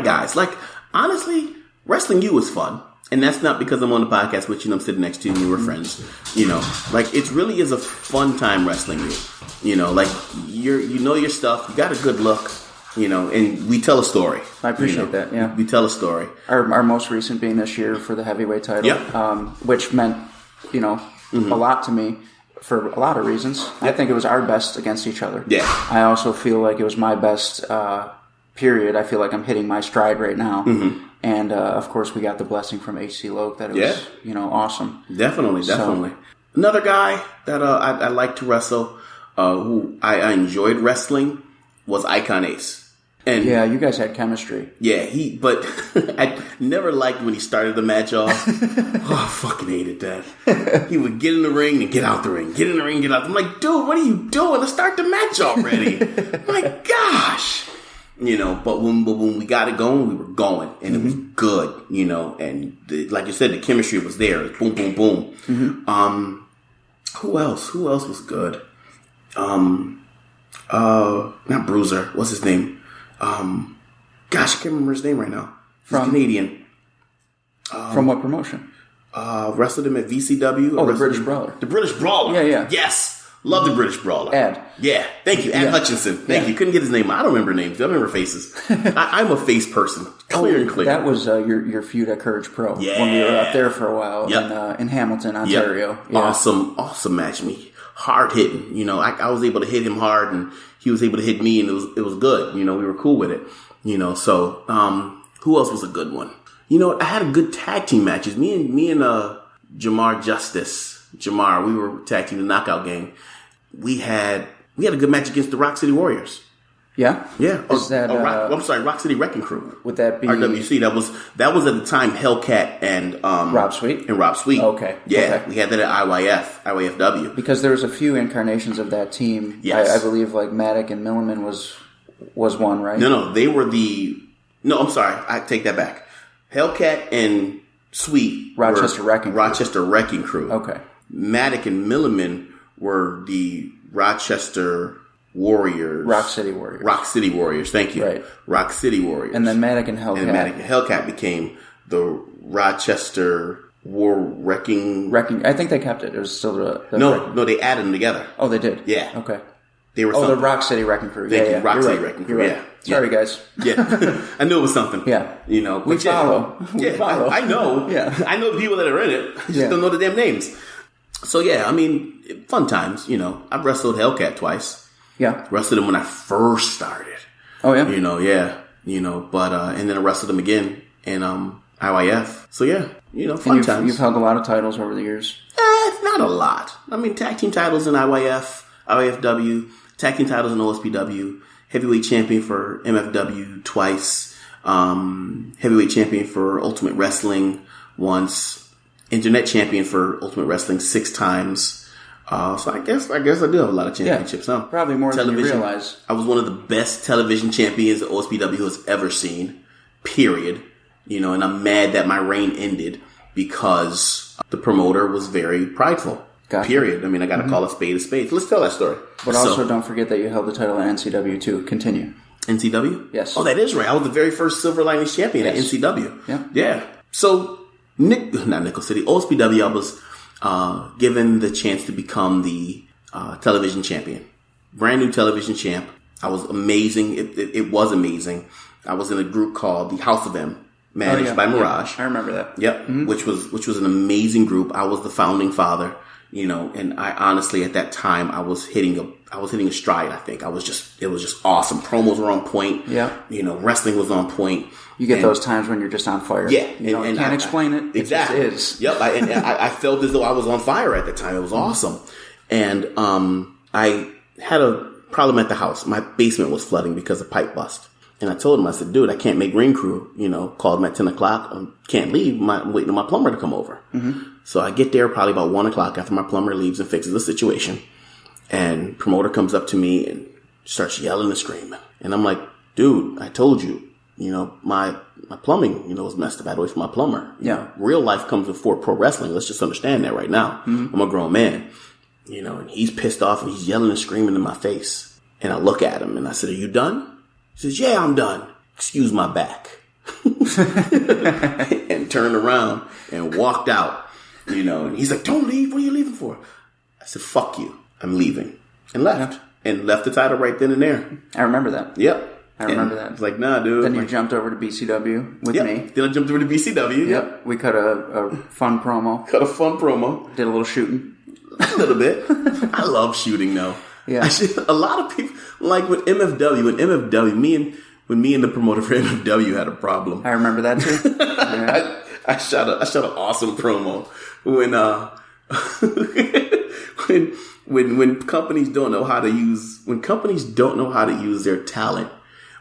Speaker 3: guys. Like honestly, wrestling you was fun. And that's not because I'm on the podcast with you and I'm sitting next to you and we're friends. Like it really is a fun time wrestling you. Like you know your stuff. You got a good look. And we tell a story.
Speaker 2: I appreciate that. Yeah,
Speaker 3: we tell a story.
Speaker 2: Our most recent being this year for the heavyweight title, which meant a lot to me for a lot of reasons. Yep. I think it was our best against each other.
Speaker 3: Yeah.
Speaker 2: I also feel like it was my best. Period. I feel like I'm hitting my stride right now. Mm-hmm. And, of course, we got the blessing from H.C. Loke that it was, awesome.
Speaker 3: Definitely. Another guy that I like to wrestle, who I enjoyed wrestling, was Icon Ace. And
Speaker 2: yeah, you guys had chemistry.
Speaker 3: Yeah, but I never liked when he started the match off. Oh, I fucking hated that. He would get in the ring and get out the ring. Get in the ring, get out. I'm like, dude, what are you doing? Let's start the match already. My gosh. But when we got it going, we were going, and it was good, and like you said, the chemistry was there. It was boom, boom, boom. Mm-hmm. Who else was good? Not Bruiser. What's his name? Gosh, I can't remember his name right now. He's Canadian.
Speaker 2: From what promotion?
Speaker 3: Wrestled him at VCW.
Speaker 2: Oh, the British Brawler.
Speaker 3: The British Brawler.
Speaker 2: Yeah.
Speaker 3: Yes. Love the British Brawler.
Speaker 2: Ed.
Speaker 3: Yeah. Thank you. Ed Hutchinson. Thank you. Couldn't get his name. I don't remember names. I remember faces. I'm a face person. Clear and clear.
Speaker 2: That was your feud at Courage Pro.
Speaker 3: Yeah.
Speaker 2: When we were up there for a while in Hamilton, Ontario.
Speaker 3: Yep.
Speaker 2: Yeah.
Speaker 3: Awesome match. Hard hitting. I was able to hit him hard and he was able to hit me and it was good. We were cool with it. So who else was a good one? I had a good tag team matches. Me and Jamar Justice. Jamar, we were tag team the Knockout Gang. We had a good match against the Rock City Warriors.
Speaker 2: Yeah?
Speaker 3: Yeah.
Speaker 2: Is that
Speaker 3: I'm sorry, Rock City Wrecking Crew.
Speaker 2: Would that be
Speaker 3: RWC? That was at the time Hellcat and
Speaker 2: Rob Sweet?
Speaker 3: And Rob Sweet.
Speaker 2: Okay.
Speaker 3: Yeah.
Speaker 2: Okay.
Speaker 3: We had that at IYFW.
Speaker 2: Because there was a few incarnations of that team.
Speaker 3: Yes.
Speaker 2: I believe like Maddock and Milliman was was one, right?
Speaker 3: No, they were no, I'm sorry. I take that back. Hellcat and Sweet
Speaker 2: Rochester
Speaker 3: Wrecking Crew.
Speaker 2: Okay.
Speaker 3: Maddock and Milliman were the Rochester Warriors.
Speaker 2: Rock City Warriors.
Speaker 3: Rock City Warriors, thank you.
Speaker 2: Right.
Speaker 3: Rock City Warriors.
Speaker 2: And then Maddock and Hellcat.
Speaker 3: And Maddock and Hellcat became the Rochester Wrecking.
Speaker 2: I think they kept it. It was still the
Speaker 3: No, they added them together.
Speaker 2: Oh, they did?
Speaker 3: Yeah.
Speaker 2: Okay.
Speaker 3: They were
Speaker 2: the Rock City Wrecking Crew. Yeah.
Speaker 3: Rock City Wrecking Crew,
Speaker 2: right. Sorry, guys.
Speaker 3: Yeah. I knew it was something.
Speaker 2: Yeah.
Speaker 3: We
Speaker 2: follow.
Speaker 3: I know.
Speaker 2: Yeah.
Speaker 3: I know the people that are in it. I just don't know the damn names. So, yeah, I mean, fun times, I've wrestled Hellcat twice.
Speaker 2: Yeah.
Speaker 3: Wrestled him when I first started.
Speaker 2: Oh, yeah?
Speaker 3: But, and then I wrestled him again in, IYF. So, yeah, fun times.
Speaker 2: You've held a lot of titles over the years.
Speaker 3: Not a lot. I mean, tag team titles in IYF, IYFW, tag team titles in OSPW, heavyweight champion for MFW twice, heavyweight champion for Ultimate Wrestling once, internet champion for Ultimate Wrestling 6 times. So I guess I do have a lot of championships.
Speaker 2: Yeah, probably more than you realize.
Speaker 3: I was one of the best television champions that OSPW has ever seen. Period. And I'm mad that my reign ended because the promoter was very prideful. Gotcha. Period. I mean, I got to call a spade a spade. Let's tell that story.
Speaker 2: But also, don't forget that you held the title at NCW too. Continue.
Speaker 3: NCW?
Speaker 2: Yes.
Speaker 3: Oh, that is right. I was the very first Silver Linings champion at NCW.
Speaker 2: Yeah.
Speaker 3: Yeah. So, not Nickel City, OSPW, I was given the chance to become the television champion. Brand new television champ. I was amazing. It was amazing. I was in a group called the House of M, managed by Mirage.
Speaker 2: I remember that.
Speaker 3: Yep. Mm-hmm. Which was an amazing group. I was the founding father, and I honestly at that time I was hitting a stride, I think. It was just awesome. Promos were on point.
Speaker 2: Yeah.
Speaker 3: Wrestling was on point.
Speaker 2: You get those times when you're just on fire.
Speaker 3: Yeah.
Speaker 2: And can't explain it.
Speaker 3: Exactly.
Speaker 2: It just is.
Speaker 3: Yep. I felt as though I was on fire at the time. It was awesome. And I had a problem at the house. My basement was flooding because of pipe bust. And I told him, I said, dude, I can't make ring crew. Called him at 10 o'clock. I can't leave. I'm waiting on my plumber to come over. Mm-hmm. So I get there probably about 1 o'clock after my plumber leaves and fixes the situation. And promoter comes up to me and starts yelling and screaming. And I'm like, dude, I told you, my plumbing, was messed up. I had to wait for my plumber.
Speaker 2: Yeah.
Speaker 3: Real life comes before pro wrestling. Let's just understand that right now. Mm-hmm. I'm a grown man, and he's pissed off and he's yelling and screaming in my face. And I look at him and I said, are you done? He says, yeah, I'm done. Excuse my back. And turned around and walked out, and he's like, don't leave. What are you leaving for? I said, fuck you. I'm leaving. And left. And left the title right then and there.
Speaker 2: I remember that.
Speaker 3: Yep.
Speaker 2: I remember that.
Speaker 3: It's like, nah, dude.
Speaker 2: Then you jumped over to BCW with me.
Speaker 3: Then I jumped over to BCW.
Speaker 2: Yep. We cut a fun promo. Did a little shooting.
Speaker 3: A little bit. I love shooting, though.
Speaker 2: Yeah.
Speaker 3: A lot of people, like with MFW, me and the promoter for MFW had a problem.
Speaker 2: I remember that too. Yeah.
Speaker 3: I shot an awesome promo when companies don't know how to use their talent,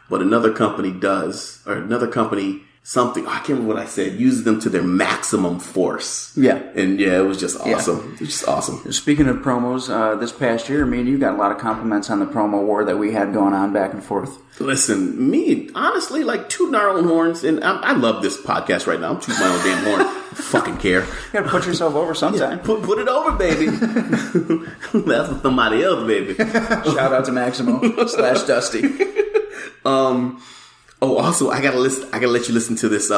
Speaker 3: but another company does, or another company something, I can't remember what I said, uses them to their maximum force.
Speaker 2: Yeah.
Speaker 3: And yeah, it was just awesome.
Speaker 2: Yeah.
Speaker 3: It was just awesome.
Speaker 2: Speaking of promos, this past year, me and you got a lot of compliments on the promo war that we had going on back and forth.
Speaker 3: Listen, me, honestly, like tooting our own horns, and I love this podcast right now. I'm tooting my own damn horn. I fucking care.
Speaker 2: You gotta put yourself over sometime.
Speaker 3: Yeah, put it over, baby. That's for somebody else, baby.
Speaker 2: Shout out to Maximo / Dusty.
Speaker 3: Oh, also, I gotta let you listen to this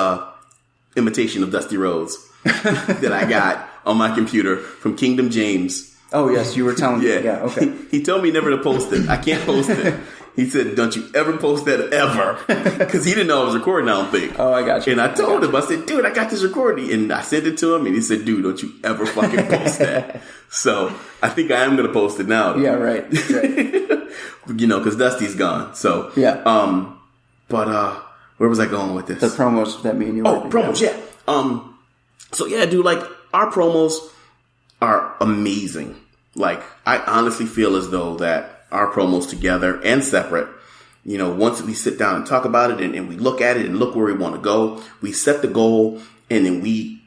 Speaker 3: imitation of Dusty Rhodes that I got on my computer from Kingdom James.
Speaker 2: Oh yes, you were telling me. Yeah, okay.
Speaker 3: He told me never to post it. I can't post it. He said, "Don't you ever post that ever," because he didn't know I was recording. I don't think.
Speaker 2: Oh, I got you.
Speaker 3: And I told him, I said, "Dude, I got this recording," and I sent it to him, and he said, "Dude, don't you ever fucking post that." So I think I am gonna post it now.
Speaker 2: Yeah, right.
Speaker 3: Because Dusty's gone. So
Speaker 2: yeah.
Speaker 3: But where was I going with this?
Speaker 2: The promos that me and you were
Speaker 3: promos, yeah. So yeah, dude, like our promos are amazing. Like I honestly feel as though that our promos together and separate, once we sit down and talk about it and we look at it and look where we want to go, we set the goal and then we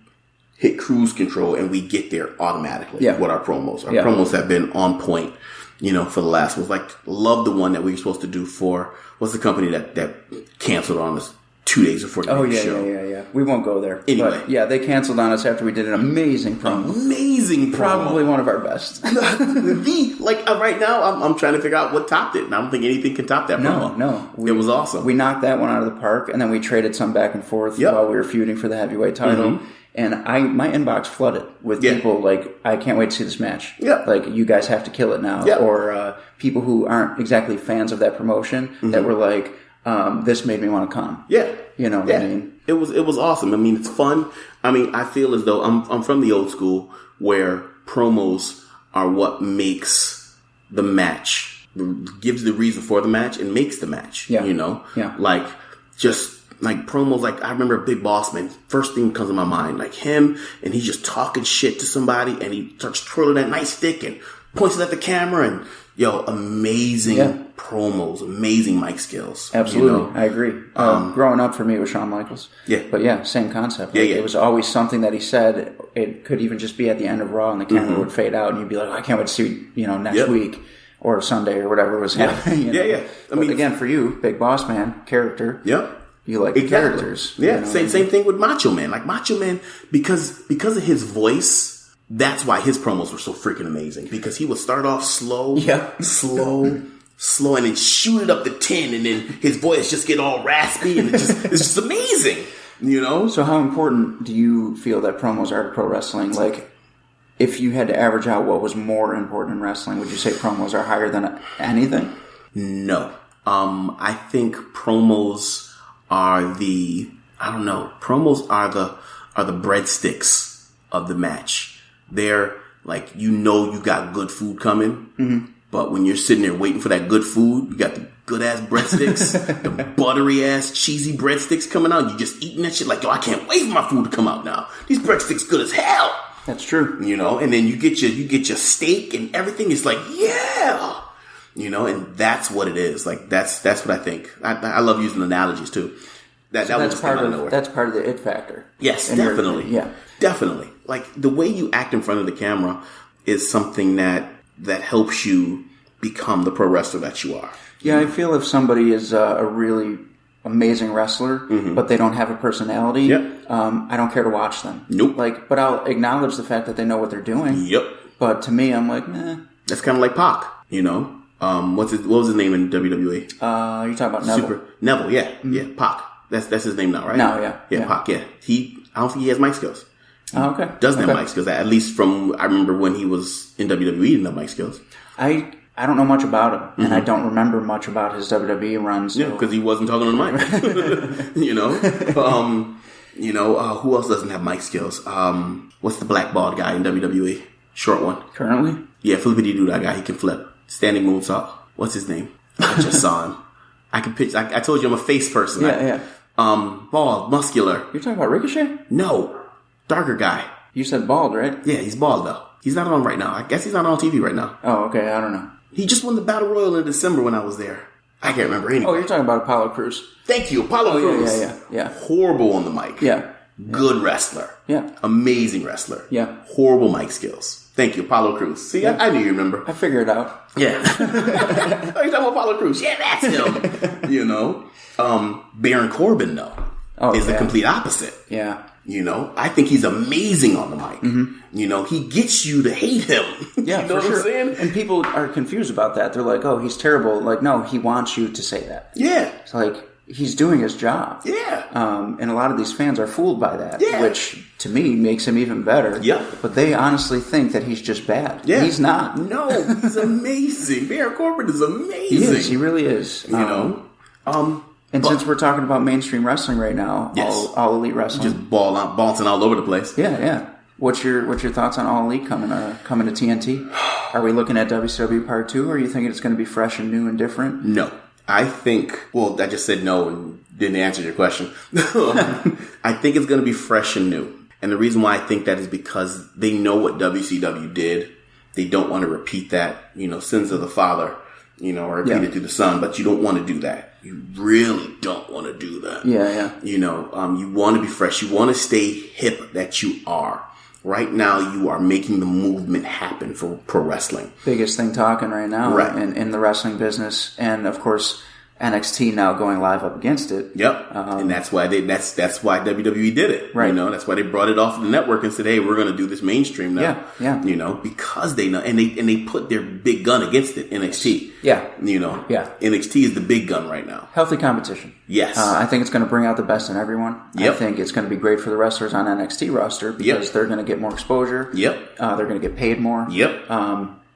Speaker 3: hit cruise control and we get there automatically with our promos. Our promos have been on point. for the last was like, love the one that we were supposed to do for, what's the company that canceled on us 2 days before the show?
Speaker 2: Yeah. We won't go there.
Speaker 3: Anyway.
Speaker 2: But, yeah, they canceled on us after we did an amazing promo.
Speaker 3: Amazing promo.
Speaker 2: Probably one of our best.
Speaker 3: Right now, I'm trying to figure out what topped it, and I don't think anything can top that promo.
Speaker 2: No.
Speaker 3: It was awesome.
Speaker 2: We knocked that one out of the park, and then we traded some back and forth while we were feuding for the heavyweight title. Mm-hmm. And my inbox flooded with people like, I can't wait to see this match.
Speaker 3: Yeah.
Speaker 2: Like, you guys have to kill it now.
Speaker 3: Yeah.
Speaker 2: Or people who aren't exactly fans of that promotion that were like, this made me want to come.
Speaker 3: Yeah.
Speaker 2: You know what I mean?
Speaker 3: It was awesome. I mean, it's fun. I mean, I feel as though I'm from the old school where promos are what makes the match, gives the reason for the match and makes the match.
Speaker 2: Yeah.
Speaker 3: Yeah. Like promos, like I remember Big Boss Man, first thing comes to my mind, like him, and he's just talking shit to somebody, and he starts twirling that nightstick and points it at the camera, and amazing promos, amazing mic skills.
Speaker 2: Absolutely, I agree. Growing up for me, it was Shawn Michaels.
Speaker 3: Yeah.
Speaker 2: But same concept. Like, it was always something that he said. It could even just be at the end of Raw, and the camera would fade out, and you'd be like, I can't wait to see, next week or Sunday or whatever was happening.
Speaker 3: I mean,
Speaker 2: again, for you, Big Boss Man, character.
Speaker 3: Yep.
Speaker 2: You like the characters.
Speaker 3: Yeah, same thing with Macho Man. Like Macho Man, because of his voice, that's why his promos were so freaking amazing. Because he would start off slow, slow, and then shoot it up to 10, and then his voice just get all raspy, and it's just amazing.
Speaker 2: So how important do you feel that promos are to pro wrestling? Like, if you had to average out what was more important in wrestling, would you say promos are higher than anything?
Speaker 3: No. I think promos are promos are the breadsticks of the match. They're like, you got good food coming, but when you're sitting there waiting for that good food, you got the good ass breadsticks, the buttery ass cheesy breadsticks coming out. You're just eating that shit like, I can't wait for my food to come out now. These breadsticks good as hell.
Speaker 2: That's true.
Speaker 3: And then you get your steak and everything is like, and that's what it is. Like that's what I think. I love using analogies too. That's part of
Speaker 2: the it factor.
Speaker 3: Yes, definitely. Definitely. Like the way you act in front of the camera is something that helps you become the pro wrestler that you are.
Speaker 2: Yeah, I feel if somebody is a really amazing wrestler, but they don't have a personality, I don't care to watch them.
Speaker 3: Nope.
Speaker 2: But I'll acknowledge the fact that they know what they're doing.
Speaker 3: Yep.
Speaker 2: But to me, I'm like, nah.
Speaker 3: That's kind of like Pac, what was his name in WWE?
Speaker 2: You're talking about Neville.
Speaker 3: Neville, yeah. Yeah, Pac. That's his name now, right?
Speaker 2: No,
Speaker 3: yeah. Pac, yeah. I don't think he has mic skills.
Speaker 2: Oh, okay.
Speaker 3: Doesn't have mic skills, at least from, I remember when he was in WWE, he didn't have mic skills.
Speaker 2: I don't know much about him, and I don't remember much about his WWE runs. So.
Speaker 3: Yeah, because he wasn't talking on the mic. Who else doesn't have mic skills? What's the black bald guy in WWE? Short one.
Speaker 2: Currently?
Speaker 3: Yeah, Flippity do that guy. He can flip. Standing moonsault. What's his name? I just saw him. I can picture. I told you I'm a face person.
Speaker 2: Yeah.
Speaker 3: Bald, muscular.
Speaker 2: You're talking about Ricochet?
Speaker 3: No, darker guy.
Speaker 2: You said bald, right?
Speaker 3: Yeah, he's bald though. He's not on right now. I guess he's not on TV right now.
Speaker 2: Oh, okay. I don't know.
Speaker 3: He just won the Battle Royal in December when I was there. I can't remember anyway.
Speaker 2: Oh, you're talking about Apollo Crews.
Speaker 3: Thank you, Apollo Crews.
Speaker 2: Yeah.
Speaker 3: Horrible on the mic.
Speaker 2: Yeah.
Speaker 3: Good wrestler.
Speaker 2: Yeah.
Speaker 3: Amazing wrestler.
Speaker 2: Yeah.
Speaker 3: Horrible mic skills. Thank you, Apollo Crews. See, I knew you remember.
Speaker 2: I figured it out.
Speaker 3: Yeah. Oh, you're talking about Apollo Crews. Yeah, that's him. Baron Corbin, though, is the complete opposite.
Speaker 2: Yeah.
Speaker 3: I think he's amazing on the mic. He gets you to hate him.
Speaker 2: Yeah,
Speaker 3: you know
Speaker 2: for sure.
Speaker 3: I'm saying?
Speaker 2: And people are confused about that. They're like, oh, he's terrible. Like, no, he wants you to say that.
Speaker 3: Yeah.
Speaker 2: It's like, he's doing his job.
Speaker 3: Yeah.
Speaker 2: And a lot of these fans are fooled by that,
Speaker 3: yeah.
Speaker 2: which to me makes him even better.
Speaker 3: Yeah.
Speaker 2: But they honestly think that he's just bad.
Speaker 3: Yeah.
Speaker 2: He's not.
Speaker 3: No, he's amazing. Baron Corbin is amazing.
Speaker 2: He is. He really is. And since we're talking about mainstream wrestling right now,
Speaker 3: yes.
Speaker 2: all elite wrestling,
Speaker 3: just bouncing all over the place.
Speaker 2: Yeah. What's your thoughts on All Elite coming to TNT? Are we looking at WCW Part 2, or are you thinking it's going to be fresh and new and different?
Speaker 3: No. I think, I just said no and didn't answer your question. I think it's going to be fresh and new. And the reason why I think that is because they know what WCW did. They don't want to repeat that, sins of the father, or repeat it through the son, but you don't want to do that. You really don't want to do that.
Speaker 2: Yeah.
Speaker 3: You want to be fresh. You want to stay hip that you are. right now you are making the movement happen for pro wrestling.
Speaker 2: Biggest thing talking right now in the wrestling business. And, of course, NXT now going live up against it.
Speaker 3: Yep. And that's why that's why WWE did it.
Speaker 2: Right.
Speaker 3: That's why they brought it off the network and said, hey, we're going to do this mainstream now.
Speaker 2: Yeah.
Speaker 3: Because they know, and they put their big gun against it, NXT.
Speaker 2: Yeah.
Speaker 3: NXT is the big gun right now.
Speaker 2: Healthy competition.
Speaker 3: Yes.
Speaker 2: I think it's going to bring out the best in everyone.
Speaker 3: Yep.
Speaker 2: I think it's going to be great for the wrestlers on NXT roster because they're going to get more exposure.
Speaker 3: Yep.
Speaker 2: They're going to get paid more.
Speaker 3: Yep.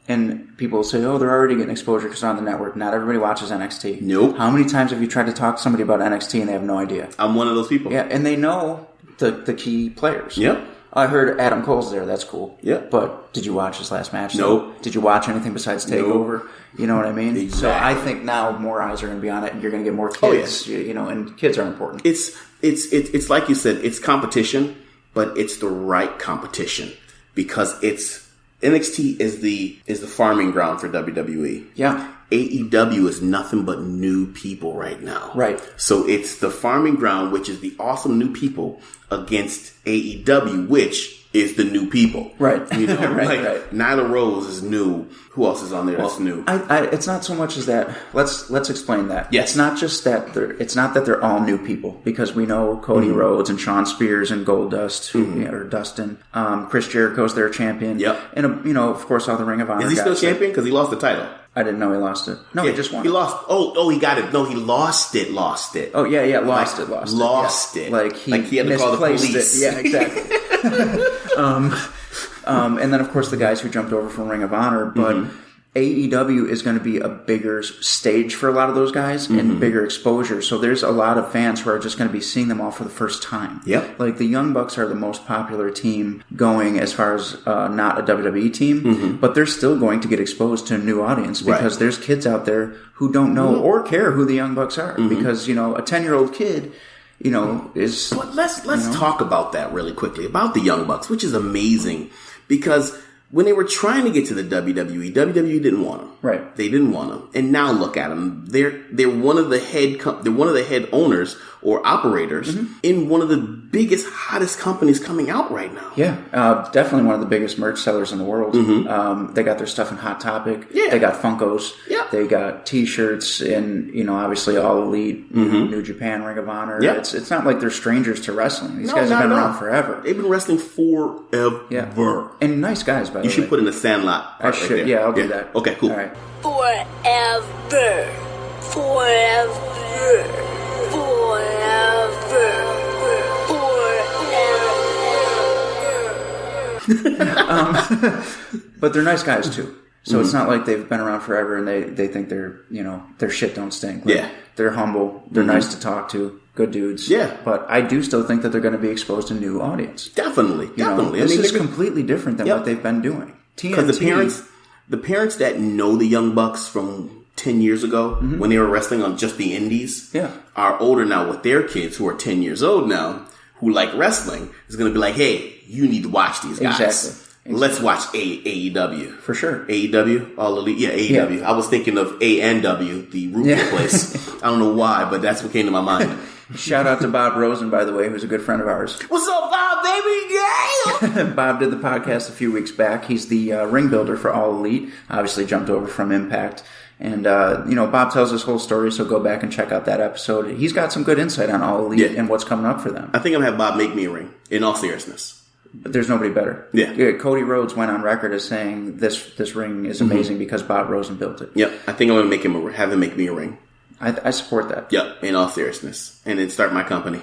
Speaker 2: And people say, oh, they're already getting exposure because they're on the network. Not everybody watches NXT.
Speaker 3: Nope.
Speaker 2: How many times have you tried to talk to somebody about NXT and they have no idea?
Speaker 3: I'm one of those people.
Speaker 2: Yeah, and they know the key players.
Speaker 3: Yep.
Speaker 2: I heard Adam Cole's there. That's cool.
Speaker 3: Yep.
Speaker 2: But did you watch his last match?
Speaker 3: Nope.
Speaker 2: Did you watch anything besides TakeOver?
Speaker 3: Nope.
Speaker 2: You know what I mean?
Speaker 3: Exactly.
Speaker 2: So I think now more eyes are going to be on it, and you're going to get more kids.
Speaker 3: Oh, yeah.
Speaker 2: And kids are important.
Speaker 3: It's like you said, it's competition, but it's the right competition because NXT is the farming ground for WWE.
Speaker 2: Yeah.
Speaker 3: AEW is nothing but new people right now.
Speaker 2: Right.
Speaker 3: So it's the farming ground, which is the awesome new people against AEW, which is the new people.
Speaker 2: Right.
Speaker 3: Right. Nyla Rose is new. Who else is on there that's new?
Speaker 2: It's not so much as that. Let's explain that.
Speaker 3: Yes.
Speaker 2: It's not just that it's not that they're all new people because we know Cody Rhodes and Shawn Spears and Goldust or Dustin. Chris Jericho's their champion.
Speaker 3: Yep.
Speaker 2: And of course all the Ring of Honor
Speaker 3: guys. Is he still champion? Because he lost the title.
Speaker 2: I didn't know he lost it. No, he just won.
Speaker 3: He lost. Oh, he got it. No, he lost it. Lost it.
Speaker 2: Oh yeah, lost it.
Speaker 3: Lost it.
Speaker 2: Like he
Speaker 3: had to call the police.
Speaker 2: It. Yeah, exactly. And then of course the guys who jumped over from Ring of Honor, but AEW is going to be a bigger stage for a lot of those guys and bigger exposure. So there's a lot of fans who are just going to be seeing them all for the first time.
Speaker 3: Yep.
Speaker 2: Like the Young Bucks are the most popular team going as far as not a WWE team, but they're still going to get exposed to a new audience because there's kids out there who don't know or care who the Young Bucks are because, a 10-year-old kid is...
Speaker 3: But let's talk about that really quickly, about the Young Bucks, which is amazing because when they were trying to get to the WWE didn't want them.
Speaker 2: Right.
Speaker 3: They didn't want them. And now look at them. They're one of the head owners or operators in one of the biggest, hottest companies coming out right now.
Speaker 2: Yeah. Definitely one of the biggest merch sellers in the world. They got their stuff in Hot Topic.
Speaker 3: Yeah.
Speaker 2: They got Funkos.
Speaker 3: Yeah.
Speaker 2: They got T-shirts and, obviously All Elite, New Japan, Ring of Honor.
Speaker 3: Yeah.
Speaker 2: It's not like they're strangers to wrestling. These guys have been around forever.
Speaker 3: They've been wrestling forever.
Speaker 2: Yeah. And nice guys, by the way.
Speaker 3: You should put in the Sandlot part.
Speaker 2: I should.
Speaker 3: Right there.
Speaker 2: Yeah, I'll do that.
Speaker 3: Okay, cool.
Speaker 2: All right.
Speaker 4: Forever.
Speaker 2: But they're nice guys too. So it's not like they've been around forever and they think their shit don't stink. Like, they're humble. They're nice to talk to. Good dudes.
Speaker 3: Yeah.
Speaker 2: But I do still think that they're going to be exposed to a new audience.
Speaker 3: Definitely.
Speaker 2: This is completely different than what they've been doing.
Speaker 3: Because the parents that know the Young Bucks from 10 years ago when they were wrestling on just the indies are older now with their kids who are 10 years old now who like wrestling is going to be like, hey, you need to watch these guys.
Speaker 2: Exactly.
Speaker 3: Let's watch AEW.
Speaker 2: For sure.
Speaker 3: AEW? All Elite? Yeah, AEW. Yeah. I was thinking of A&W, the root beer place. I don't know why, but that's what came to my mind.
Speaker 2: Shout out to Bob Rosen, by the way, who's a good friend of ours.
Speaker 3: What's up, Bob, baby? Yeah!
Speaker 2: Bob did the podcast a few weeks back. He's the ring builder for All Elite. Obviously jumped over from Impact. And, Bob tells his whole story, so go back and check out that episode. He's got some good insight on All Elite and what's coming up for them.
Speaker 3: I think I'm going to have Bob make me a ring, in all seriousness.
Speaker 2: But there's nobody better.
Speaker 3: Yeah.
Speaker 2: Cody Rhodes went on record as saying this ring is amazing because Bob Rosen built it.
Speaker 3: Yep. I think I'm going to have him make me a ring.
Speaker 2: I support that.
Speaker 3: Yep. In all seriousness. And then start my company.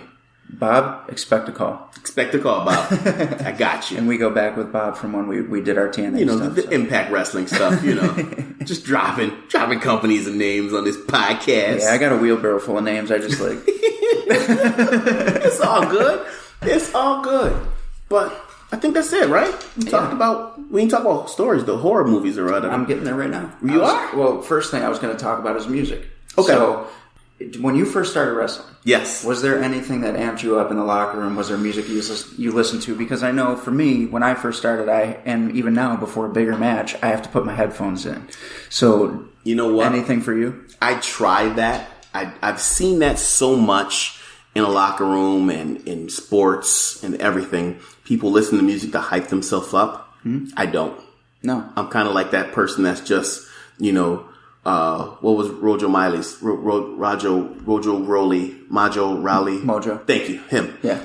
Speaker 2: Bob, expect a call.
Speaker 3: Expect a call, Bob. I got you.
Speaker 2: And we go back with Bob from when we did our TNA stuff.
Speaker 3: The Impact Wrestling stuff, Just dropping companies and names on this podcast.
Speaker 2: Yeah, I got a wheelbarrow full of names I just like.
Speaker 3: It's all good. It's all good. But I think that's it, right? We didn't talk about stories, the horror movies or whatever.
Speaker 2: I'm getting there right now.
Speaker 3: You are?
Speaker 2: Well, first thing I was going to talk about is music.
Speaker 3: Okay.
Speaker 2: So, when you first started wrestling,
Speaker 3: yes,
Speaker 2: was there anything that amped you up in the locker room? Was there music you listened to? Because I know for me, when I first started, and even now before a bigger match, I have to put my headphones in. So,
Speaker 3: you know what?
Speaker 2: Anything for you?
Speaker 3: I tried that. I've seen that so much in a locker room and in sports and everything, people listen to music to hype themselves up. I don't.
Speaker 2: No.
Speaker 3: I'm kind of like that person that's just, what was Rojo Miley's? Rojo Rowley.
Speaker 2: Mojo.
Speaker 3: Thank you. Him.
Speaker 2: Yeah.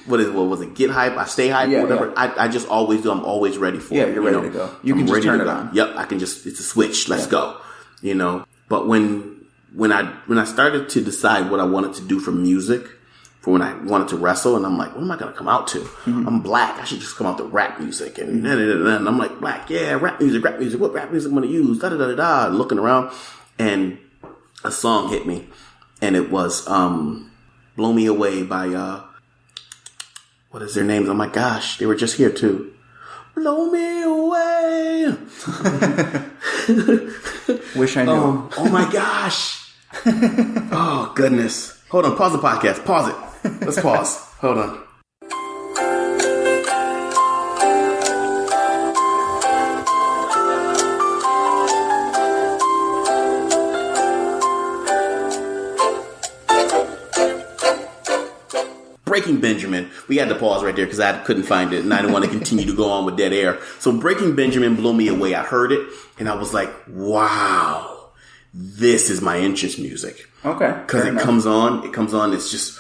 Speaker 3: What was it? Get hype. I stay hype.
Speaker 2: Yeah,
Speaker 3: whatever.
Speaker 2: Yeah.
Speaker 3: I just always do. I'm always ready for it.
Speaker 2: Yeah, you're ready to go. You can just turn it on.
Speaker 3: Yep. I can just, it's a switch. Let's go. But when I started to decide what I wanted to do for music, for when I wanted to wrestle, and I'm like, what am I going to come out to? Mm-hmm. I'm black. I should just come out to rap music. And I'm like, black, yeah, rap music. What rap music I'm going to use? Da-da-da-da-da. Looking around, and a song hit me. And it was Blow Me Away by, what is their names? Oh my gosh, they were just here too. Blow me away.
Speaker 2: Wish I knew.
Speaker 3: Oh my gosh. Oh, goodness. Hold on. Pause the podcast. Pause it. Let's pause. Hold on. Breaking Benjamin. We had to pause right there because I couldn't find it and I didn't want to continue to go on with dead air. So Breaking Benjamin, Blow Me Away. I heard it and I was like, wow, this is my entrance music.
Speaker 2: Okay.
Speaker 3: Because it comes on, it's just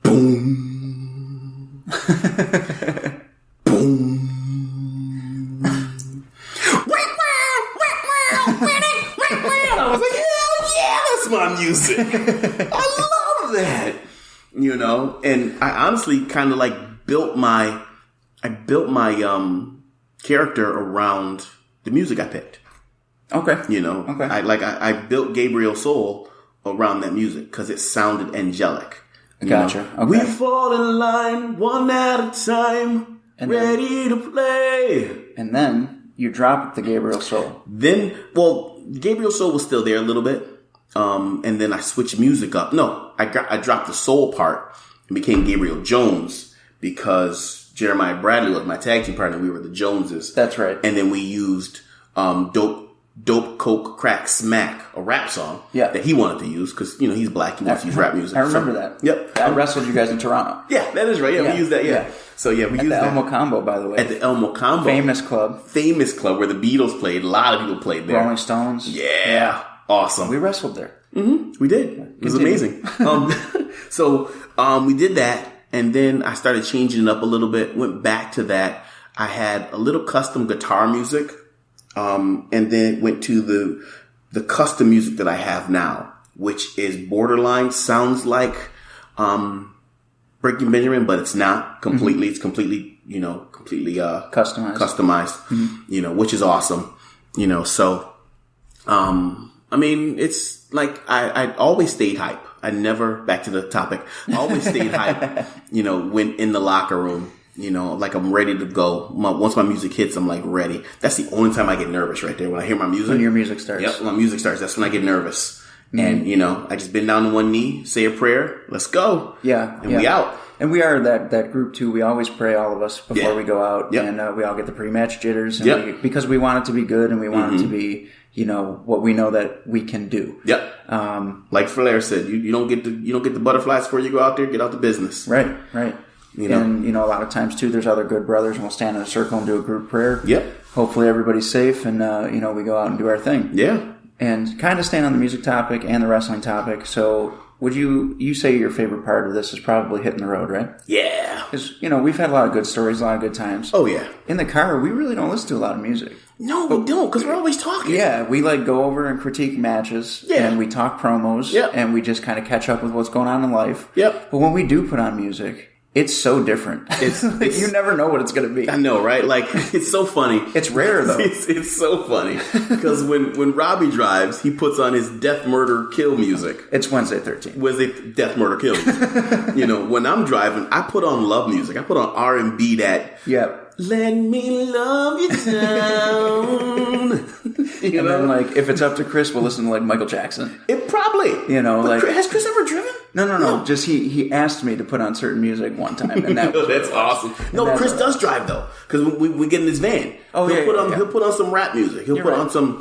Speaker 3: boom. Boom. I was like, hell yeah, that's my music. I love that. And I honestly kind of like built my character around the music I picked.
Speaker 2: Okay.
Speaker 3: Okay. I built Gabriel's Soul around that music because it sounded angelic.
Speaker 2: Gotcha. Okay.
Speaker 3: We fall in line one at a time, and ready to play.
Speaker 2: And then you drop the Gabriel Soul.
Speaker 3: Gabriel Soul was still there a little bit. And then I switched music up. No, I dropped the soul part and became Gabriel Jones because Jeremiah Bradley was my tag team partner. We were the Joneses.
Speaker 2: That's right.
Speaker 3: And then we used Dope Coke Crack Smack, a rap song that he wanted to use because he's black. He wants to use rap music.
Speaker 2: I remember that.
Speaker 3: Yep.
Speaker 2: I wrestled you guys in Toronto.
Speaker 3: Yeah, that is right. Yeah, we used that. Yeah. So we used that. At
Speaker 2: the Elmo Combo, by the way.
Speaker 3: At the Elmo Combo.
Speaker 2: Famous club
Speaker 3: where the Beatles played. A lot of people played there.
Speaker 2: Rolling Stones.
Speaker 3: Yeah. Awesome.
Speaker 2: We wrestled there.
Speaker 3: Mm-hmm. We did. It was amazing. So we did that, and then I started changing it up a little bit. Went back to that. I had a little custom guitar music, and then went to the custom music that I have now, which is borderline sounds like Breaking Benjamin, but it's not completely. Mm-hmm. It's completely customized. Mm-hmm. Which is awesome. So. It's like I always stayed hype. I never, back to the topic, I always stayed hype, when in the locker room, like I'm ready to go. Once my music hits, I'm like ready. That's the only time I get nervous right there. When I hear my music.
Speaker 2: When your music starts.
Speaker 3: Yep, when my music starts, that's when I get nervous. Mm-hmm. And, I just bend down on one knee, say a prayer, let's go.
Speaker 2: Yeah.
Speaker 3: And we out.
Speaker 2: And we are that group too. We always pray, all of us, before we go out.
Speaker 3: Yep.
Speaker 2: And we all get the pre-match jitters. And because we want it to be good and we want it to be, what we know that we can do.
Speaker 3: Yep. Like Flair said, you don't get the butterflies before you go out there. Get out the business.
Speaker 2: Right. And a lot of times too, there's other good brothers, and we'll stand in a circle and do a group prayer.
Speaker 3: Yep.
Speaker 2: Hopefully everybody's safe, and we go out and do our thing.
Speaker 3: Yeah.
Speaker 2: And kind of staying on the music topic and the wrestling topic. So, would you say your favorite part of this is probably hitting the road, right?
Speaker 3: Yeah.
Speaker 2: Because we've had a lot of good stories, a lot of good times.
Speaker 3: Oh yeah.
Speaker 2: In the car, we really don't listen to a lot of music.
Speaker 3: No, we don't, because we're always talking.
Speaker 2: Yeah, we go over and critique matches, and we talk promos, and we just kind of catch up with what's going on in life.
Speaker 3: Yep.
Speaker 2: But when we do put on music, it's so different. It's you never know what it's going to be.
Speaker 3: I know, right? Like, it's so funny.
Speaker 2: It's rare, though.
Speaker 3: It's so funny. Because when Robbie drives, he puts on his death, murder, kill music.
Speaker 2: It's Wednesday 13th.
Speaker 3: Wednesday, death, murder, kill music. When I'm driving, I put on love music. I put on R&B that...
Speaker 2: Yep.
Speaker 3: Let me love you down.
Speaker 2: And then, if it's up to Chris, we'll listen to, Michael Jackson.
Speaker 3: It probably. Has Chris ever driven?
Speaker 2: No. Just he asked me to put on certain music one time, and that was
Speaker 3: that's awesome. No, Chris does drive, though, because we get in his van.
Speaker 2: Oh,
Speaker 3: he'll put on some rap music. He'll put on some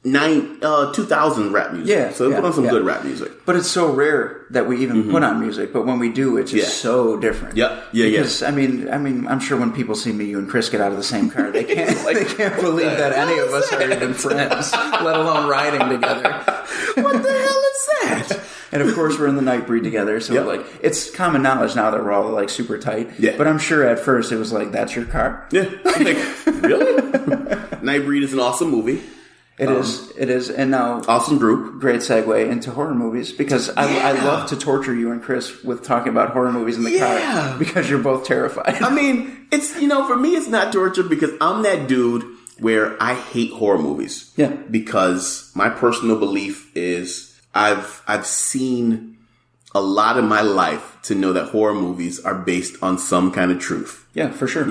Speaker 3: 2000 rap music.
Speaker 2: Yeah.
Speaker 3: So they put on some good rap music.
Speaker 2: But it's so rare that we even put on music. But when we do, it's just so different.
Speaker 3: Yeah.
Speaker 2: Because I mean, I'm sure when people see me, you and Chris get out of the same car, they can't they can't believe that any of us are even friends, let alone riding together.
Speaker 3: What the hell is that?
Speaker 2: And of course, we're in the Nightbreed together, so like it's common knowledge now that we're all like super tight. Yeah. But I'm sure at first it was like, "That's your car."
Speaker 3: Yeah. Like, really? Nightbreed is an awesome movie.
Speaker 2: It is, and now
Speaker 3: awesome group.
Speaker 2: Great segue into horror movies because I love to torture you and Chris with talking about horror movies in the car because you're both terrified.
Speaker 3: I mean, it's for me, it's not torture because I'm that dude where I hate horror movies.
Speaker 2: Yeah,
Speaker 3: because my personal belief is I've seen a lot of my life to know that horror movies are based on some kind of truth.
Speaker 2: Yeah, for sure.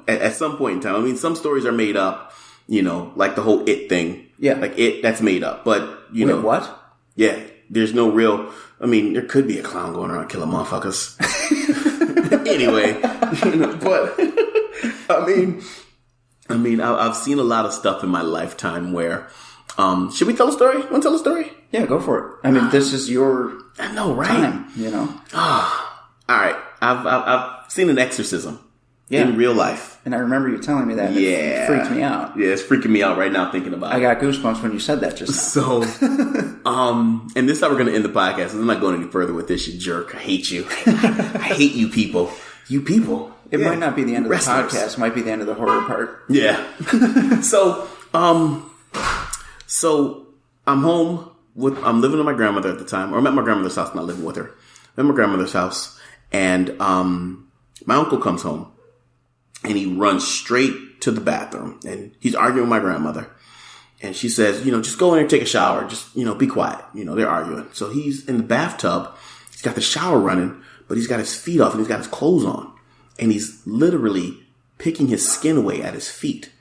Speaker 3: At some point in time. I mean, some stories are made up. Like the whole It thing.
Speaker 2: Yeah.
Speaker 3: Like that's made up. But,
Speaker 2: Wait, what?
Speaker 3: Yeah. There's no real, I mean, there could be a clown going around killing motherfuckers. Anyway, but, I mean, I've seen a lot of stuff in my lifetime where, should we tell a story? Want to tell a story?
Speaker 2: Yeah, go for it. I mean, this is your
Speaker 3: I know, right?
Speaker 2: time,
Speaker 3: All right. I've seen an exorcism in real life.
Speaker 2: And I remember you telling me that. And it freaked me out.
Speaker 3: Yeah, it's freaking me out right now thinking about it.
Speaker 2: I got goosebumps when you said that just now.
Speaker 3: So, and this is how we're going to end the podcast. I'm not going any further with this, you jerk. I hate you. I hate you people. You people.
Speaker 2: It might not be the end of the podcast. It might be the end of the horror part.
Speaker 3: Yeah. So I'm home I'm living with my grandmother at the time, or I'm at my grandmother's house, not living with her. I'm at my grandmother's house, and my uncle comes home. And he runs straight to the bathroom and he's arguing with my grandmother. And she says, just go in there and take a shower. Just, be quiet. They're arguing. So he's in the bathtub. He's got the shower running, but he's got his feet off and he's got his clothes on. And he's literally picking his skin away at his feet.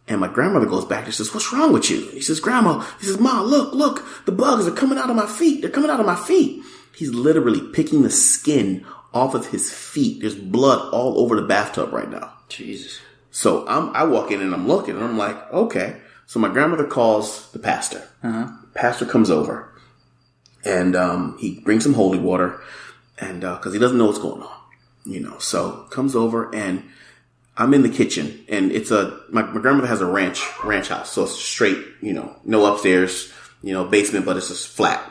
Speaker 3: And my grandmother goes back and says, "What's wrong with you?" And he says, "Grandma," he says, "Ma, look, the bugs are coming out of my feet. They're coming out of my feet." He's literally picking the skin off of his feet. There's blood all over the bathtub right now.
Speaker 2: Jesus.
Speaker 3: So I walk in and I'm looking and I'm like, okay. So my grandmother calls the pastor. The pastor comes over and he brings some holy water and because he doesn't know what's going on, So comes over and I'm in the kitchen and it's my grandmother has a ranch house, so it's straight, no upstairs, basement, but it's just flat.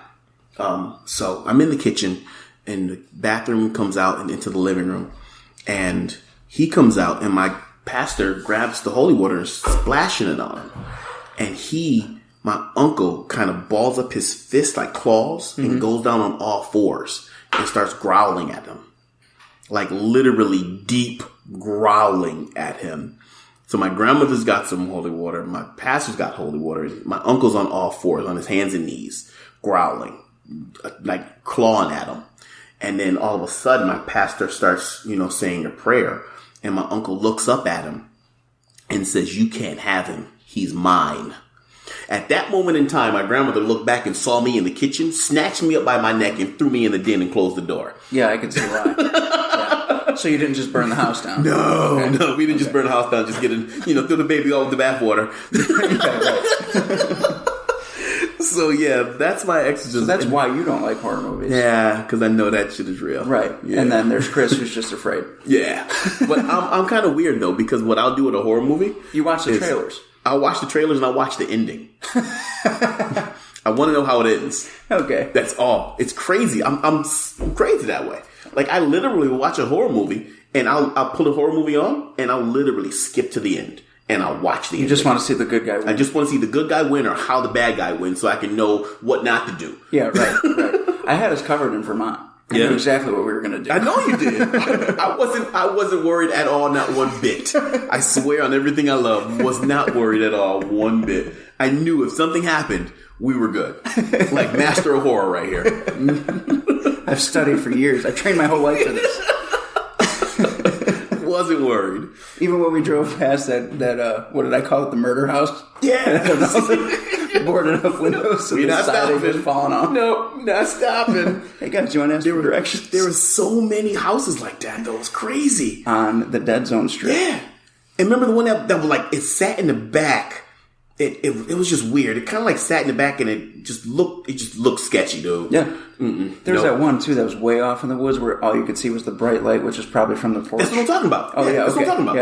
Speaker 3: So I'm in the kitchen and the bathroom comes out and into the living room and he comes out and my pastor grabs the holy water and is splashing it on him. And my uncle kind of balls up his fist like claws and goes down on all fours and starts growling at him. Like literally deep growling at him. So my grandmother's got some holy water. My pastor's got holy water. My uncle's on all fours, on his hands and knees, growling, like clawing at him. And then all of a sudden my pastor starts, saying a prayer. And my uncle looks up at him and says, "You can't have him. He's mine." At that moment in time, my grandmother looked back and saw me in the kitchen, snatched me up by my neck and threw me in the den and closed the door.
Speaker 2: Yeah, I can see why. Yeah. So you didn't just burn the house down?
Speaker 3: No, we didn't just burn the house down, just getting, threw the baby all with the bathwater. So yeah, that's my exorcism.
Speaker 2: So that's why you don't like horror movies.
Speaker 3: Yeah, because I know that shit is real.
Speaker 2: Right. Yeah. And then there's Chris who's just afraid.
Speaker 3: Yeah. But I'm kind of weird though, because what I'll do with a horror movie,
Speaker 2: you watch the trailers.
Speaker 3: I'll watch the trailers and I'll watch the ending. I want to know how it ends.
Speaker 2: Okay.
Speaker 3: That's all. It's crazy. I'm crazy that way. Like I literally will watch a horror movie and I'll put a horror movie on and I'll literally skip to the end. And I'll watch the ending.
Speaker 2: You just want to see the good guy win.
Speaker 3: I just want to see the good guy win or how the bad guy wins so I can know what not to do.
Speaker 2: Yeah, right. I had us covered in Vermont. I knew exactly what we were going to do.
Speaker 3: I know you did. I wasn't worried at all, not one bit. I swear on everything I love, was not worried at all, one bit. I knew if something happened, we were good. Like master of horror right here.
Speaker 2: I've studied for years. I've trained my whole life for this.
Speaker 3: Wasn't worried.
Speaker 2: Even when we drove past that what did I call it? The murder house?
Speaker 3: Yeah.
Speaker 2: Boarded up windows.
Speaker 3: We're not stopping.
Speaker 2: Just falling off.
Speaker 3: No, not stopping.
Speaker 2: Hey guys, you want to ask for directions?
Speaker 3: There were so many houses like that. That was crazy.
Speaker 2: On the Dead Zone Strip.
Speaker 3: Yeah. And remember the one that was like, it sat in the back it was just weird. It kind of like sat in the back, and it just looked sketchy, dude.
Speaker 2: Yeah. There's that one too that was way off in the woods where all you could see was the bright light, which is probably from the porch.
Speaker 3: That's what I'm talking about.
Speaker 2: Oh yeah,
Speaker 3: that's what I'm talking about.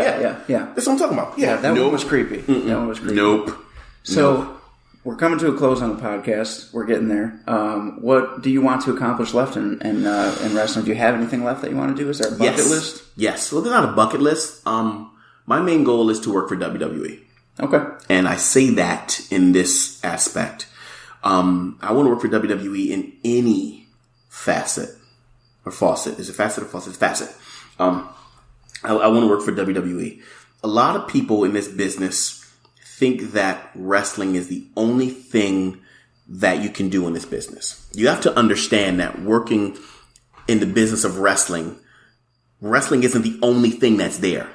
Speaker 2: Yeah.
Speaker 3: That's what I'm talking about. Yeah,
Speaker 2: that one was creepy. That one was creepy.
Speaker 3: Nope.
Speaker 2: So we're coming to a close on the podcast. We're getting there. What do you want to accomplish left in wrestling? Do you have anything left that you want to do? Is there a bucket list?
Speaker 3: Yes. Well, there's not a bucket list. My main goal is to work for WWE.
Speaker 2: Okay.
Speaker 3: And I say that in this aspect. I want to work for WWE in any facet or faucet. Is it facet or faucet? It's facet. I want to work for WWE. A lot of people in this business think that wrestling is the only thing that you can do in this business. You have to understand that working in the business of wrestling isn't the only thing that's there.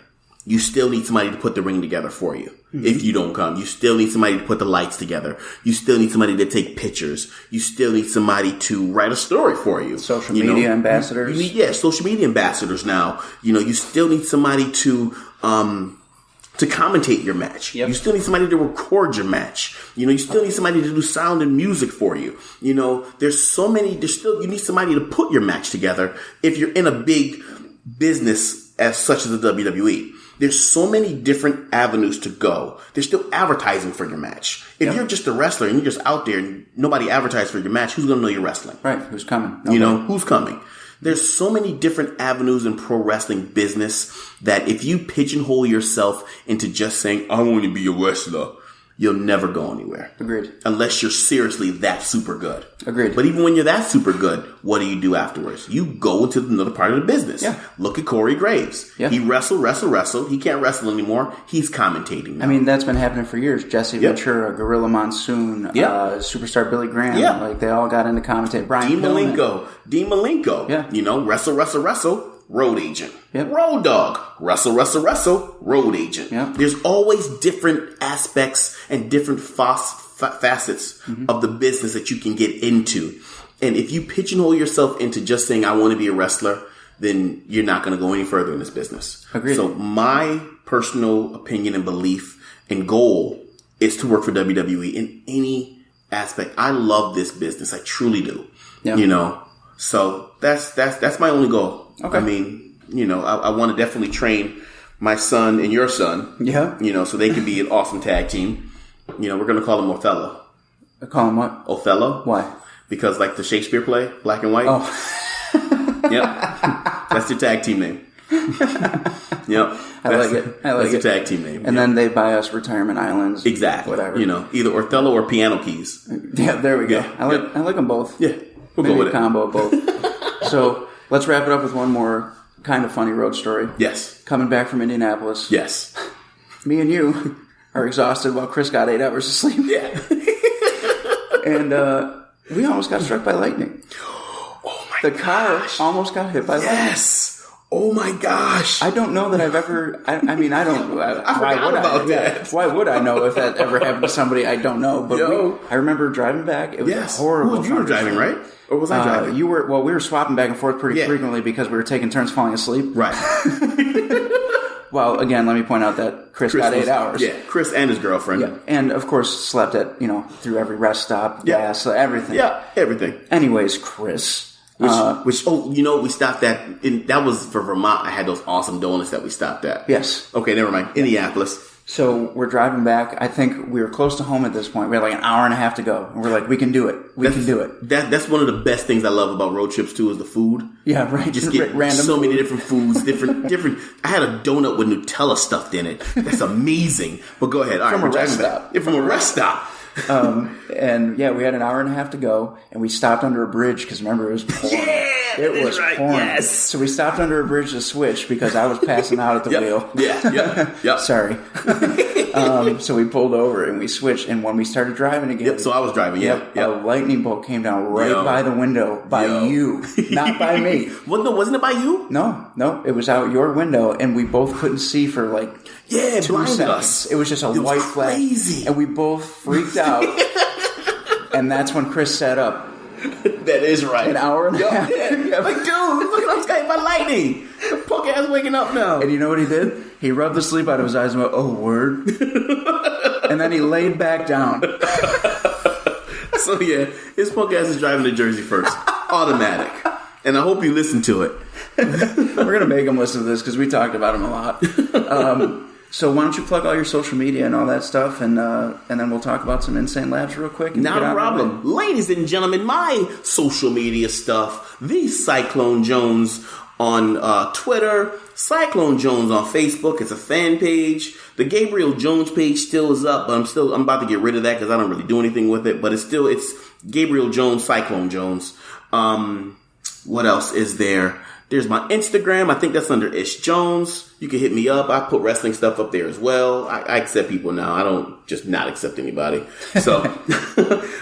Speaker 3: You still need somebody to put the ring together for you. Mm-hmm. If you don't come, you still need somebody to put the lights together. You still need somebody to take pictures. You still need somebody to write a story for you.
Speaker 2: Social media ambassadors.
Speaker 3: Social media ambassadors now. You still need somebody to commentate your match. Yep. You still need somebody to record your match. You still need somebody to do sound and music for you. You need somebody to put your match together if you're in a big business as such as the WWE. There's so many different avenues to go. There's still advertising for your match. If you're just a wrestler and you're just out there and nobody advertised for your match, who's going to know you're wrestling?
Speaker 2: Right. Who's coming?
Speaker 3: Okay. Who's coming? There's so many different avenues in pro wrestling business that if you pigeonhole yourself into just saying, I want to be a wrestler, you'll never go anywhere.
Speaker 2: Agreed.
Speaker 3: Unless you're seriously that super good.
Speaker 2: Agreed.
Speaker 3: But even when you're that super good, what do you do afterwards? You go into another part of the business.
Speaker 2: Yeah.
Speaker 3: Look at Corey Graves.
Speaker 2: Yeah.
Speaker 3: He wrestled. He can't wrestle anymore. He's commentating now.
Speaker 2: I mean, that's been happening for years. Jesse Ventura, Gorilla Monsoon, Superstar Billy Graham. Yeah. Like, they all got into commentating.
Speaker 3: Dean Malenko.
Speaker 2: Yeah.
Speaker 3: Wrestle. Road agent.
Speaker 2: Yep.
Speaker 3: Road dog. Wrestle. Road agent.
Speaker 2: Yep.
Speaker 3: There's always different aspects and different facets of the business that you can get into. And if you pigeonhole yourself into just saying, I want to be a wrestler, then you're not going to go any further in this business.
Speaker 2: Agreed.
Speaker 3: So my personal opinion and belief and goal is to work for WWE in any aspect. I love this business. I truly do.
Speaker 2: Yeah.
Speaker 3: So that's my only goal.
Speaker 2: Okay.
Speaker 3: I mean, I want to definitely train my son and your son.
Speaker 2: Yeah.
Speaker 3: So they can be an awesome tag team. We're going to call him Othello.
Speaker 2: Call him what?
Speaker 3: Othello.
Speaker 2: Why?
Speaker 3: Because like the Shakespeare play, Black and White.
Speaker 2: Oh.
Speaker 3: Yep. That's their tag team name. Yep.
Speaker 2: I like it.
Speaker 3: That's the tag team name.
Speaker 2: And then they buy us retirement islands.
Speaker 3: Exactly.
Speaker 2: Whatever.
Speaker 3: Either Othello or Piano Keys.
Speaker 2: Yeah, there we go.
Speaker 3: Yeah.
Speaker 2: I like them both.
Speaker 3: Yeah. We'll
Speaker 2: Maybe
Speaker 3: go with
Speaker 2: a combo of both. So let's wrap it up with one more kind of funny road story.
Speaker 3: Yes.
Speaker 2: Coming back from Indianapolis.
Speaker 3: Yes.
Speaker 2: Me and you are exhausted while Chris got 8 hours of sleep.
Speaker 3: Yeah.
Speaker 2: And we almost got struck by lightning.
Speaker 3: Oh my
Speaker 2: The car almost got hit by lightning.
Speaker 3: Yes. Oh my gosh.
Speaker 2: I don't know that I've ever. I don't.
Speaker 3: Why would I? That.
Speaker 2: Why would I know if that ever happened to somebody? I don't know. But I remember driving back. It was horrible.
Speaker 3: You were driving, right? Or was I driving?
Speaker 2: You were. Well, we were swapping back and forth pretty frequently because we were taking turns falling asleep.
Speaker 3: Right.
Speaker 2: Well, again, let me point out that Chris got 8 hours.
Speaker 3: Yeah, Chris and his girlfriend.
Speaker 2: Yeah, and of course slept at through every rest stop, gas, everything.
Speaker 3: Yeah, everything.
Speaker 2: Anyways, Chris.
Speaker 3: We stopped at, that was for Vermont. I had those awesome donuts that we stopped at.
Speaker 2: Yes.
Speaker 3: Okay, never mind. Indianapolis.
Speaker 2: So we're driving back. I think we were close to home at this point. We had like an hour and a half to go. And we're like, we can do it. We can do it.
Speaker 3: That's one of the best things I love about road trips too, is the food.
Speaker 2: Yeah, right.
Speaker 3: Just get
Speaker 2: random
Speaker 3: so
Speaker 2: food.
Speaker 3: many different foods, different. I had a donut with Nutella stuffed in it. That's amazing. But go ahead. All right,
Speaker 2: From a rest stop.
Speaker 3: Yeah, from a rest stop.
Speaker 2: And we had an hour and a half to go, and we stopped under a bridge because remember it was pouring.
Speaker 3: Yeah,
Speaker 2: it was pouring.
Speaker 3: Yes.
Speaker 2: So we stopped under a bridge to switch because I was passing out at the wheel.
Speaker 3: Yeah.
Speaker 2: Sorry. So we pulled over and we switched, and when we started driving again,
Speaker 3: so I was driving.
Speaker 2: A lightning bolt came down right by the window by you, not by me.
Speaker 3: Wasn't it by you?
Speaker 2: No, it was out your window, and we both couldn't see for like 2 seconds.
Speaker 3: Us.
Speaker 2: It was just a white flag, and we both freaked out. And that's when Chris sat up.
Speaker 3: That is right.
Speaker 2: An hour and a half.
Speaker 3: Yeah. Like, dude, look at I'm taken by lightning. The punk ass waking up now.
Speaker 2: And you know what he did? He rubbed the sleep out of his eyes and went, "Oh, word." And then he laid back down.
Speaker 3: So yeah, his punk ass is driving to Jersey first. Automatic. And I hope you listen to it.
Speaker 2: We're going to make him listen to this because we talked about him a lot. So why don't you plug all your social media and all that stuff, and then we'll talk about some Insane Labs real quick.
Speaker 3: Not a problem. Ladies and gentlemen, my social media stuff, the Cyclone Jones on Twitter, Cyclone Jones on Facebook. It's a fan page. The Gabriel Jones page still is up, but I'm about to get rid of that because I don't really do anything with it. But it's Gabriel Jones, Cyclone Jones. What else is there? There's my Instagram. I think that's under Ish Jones. You can hit me up. I put wrestling stuff up there as well. I accept people now. I don't just not accept anybody. So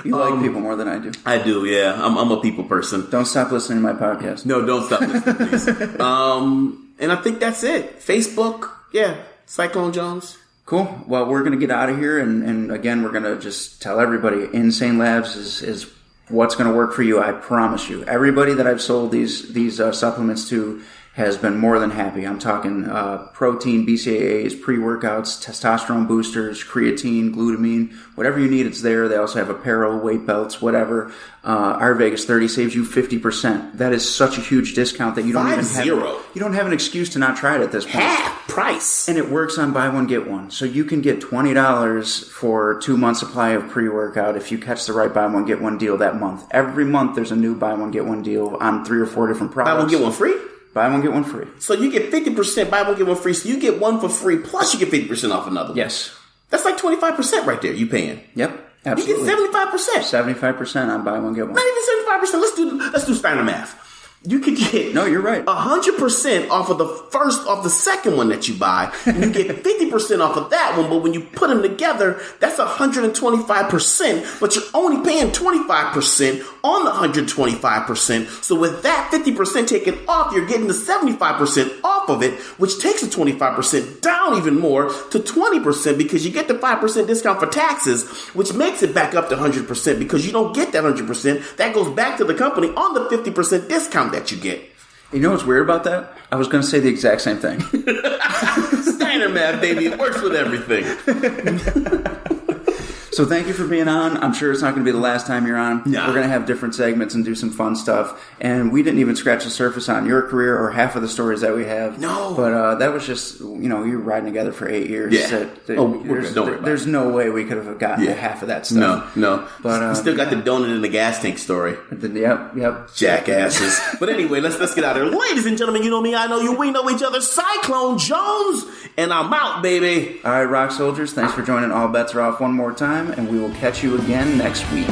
Speaker 2: you like people more than I do.
Speaker 3: I do, yeah. I'm a people person.
Speaker 2: Don't stop listening to my podcast.
Speaker 3: No, don't stop listening, please. And I think that's it. Facebook, yeah. Cyclone Jones.
Speaker 2: Cool. Well, we're going to get out of here. And again, we're going to just tell everybody Insane Labs is what's going to work for you. I promise you. Everybody that I've sold these supplements to has been more than happy. I'm talking protein, BCAAs, pre-workouts, testosterone boosters, creatine, glutamine, whatever you need, it's there. They also have apparel, weight belts, whatever. Our Vegas 30 saves you 50%. That is such a huge discount that you don't have an excuse to not try it at this point.
Speaker 3: Half price.
Speaker 2: And it works on buy one, get one. So you can get $20 for 2 months supply of pre-workout if you catch the right buy one, get one deal that month. Every month there's a new buy one, get one deal on 3 or 4 different products.
Speaker 3: Buy one, get one free?
Speaker 2: Buy one, get one free.
Speaker 3: So you get 50%, buy one, get one free. So you get one for free, plus you get 50% off another one.
Speaker 2: Yes.
Speaker 3: That's like 25% right there you paying.
Speaker 2: Yep, absolutely.
Speaker 3: You get 75%.
Speaker 2: 75% on buy one, get one.
Speaker 3: Not even 75%. Let's do Steiner math. You could get
Speaker 2: no, you're right.
Speaker 3: 100% off of the second one that you buy, and you get 50% off of that one. But when you put them together, that's 125%. But you're only paying 25% on the 125%. So with that 50% taken off, you're getting the 75% off of it, which takes the 25% down even more to 20% because you get the 5% discount for taxes, which makes it back up to 100% because you don't get that 100%. That goes back to the company on the 50% discount that you get.
Speaker 2: You know what's weird about that? I was going to say the exact same thing.
Speaker 3: Steiner math, baby. It works with everything.
Speaker 2: So thank you for being on. I'm sure it's not going to be the last time you're on.
Speaker 3: No.
Speaker 2: We're going to have different segments and do some fun stuff. And we didn't even scratch the surface on your career or half of the stories that we have.
Speaker 3: No.
Speaker 2: But that was just, you were riding together for 8 years.
Speaker 3: Yeah.
Speaker 2: There's no way we could have gotten to half of that stuff.
Speaker 3: No.
Speaker 2: But
Speaker 3: we still got the donut in the gas tank story.
Speaker 2: Yep.
Speaker 3: Jackasses. But anyway, let's get out of here. Ladies and gentlemen, you know me, I know you, we know each other. Cyclone Jones, and I'm out, baby.
Speaker 2: All right, Rock Soldiers, thanks for joining All Bets Are Off one more time, and we will catch you again next week.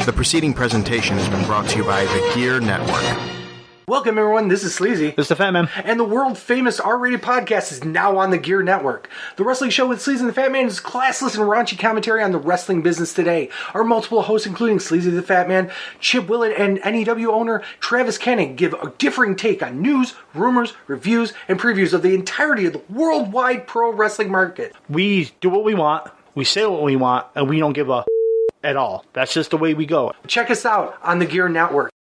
Speaker 5: The preceding presentation has been brought to you by the Gear Network.
Speaker 6: Welcome, everyone. This is Sleazy.
Speaker 7: This is the Fat Man.
Speaker 6: And the world-famous R-rated podcast is now on the Gear Network. The Wrestling Show with Sleazy and the Fat Man is classless and raunchy commentary on the wrestling business today. Our multiple hosts, including Sleazy the Fat Man, Chip Willett, and NEW owner Travis Kenning, give a differing take on news, rumors, reviews, and previews of the entirety of the worldwide pro wrestling market.
Speaker 7: We do what we want, we say what we want, and we don't give a at all. That's just the way we go.
Speaker 6: Check us out on the Gear Network.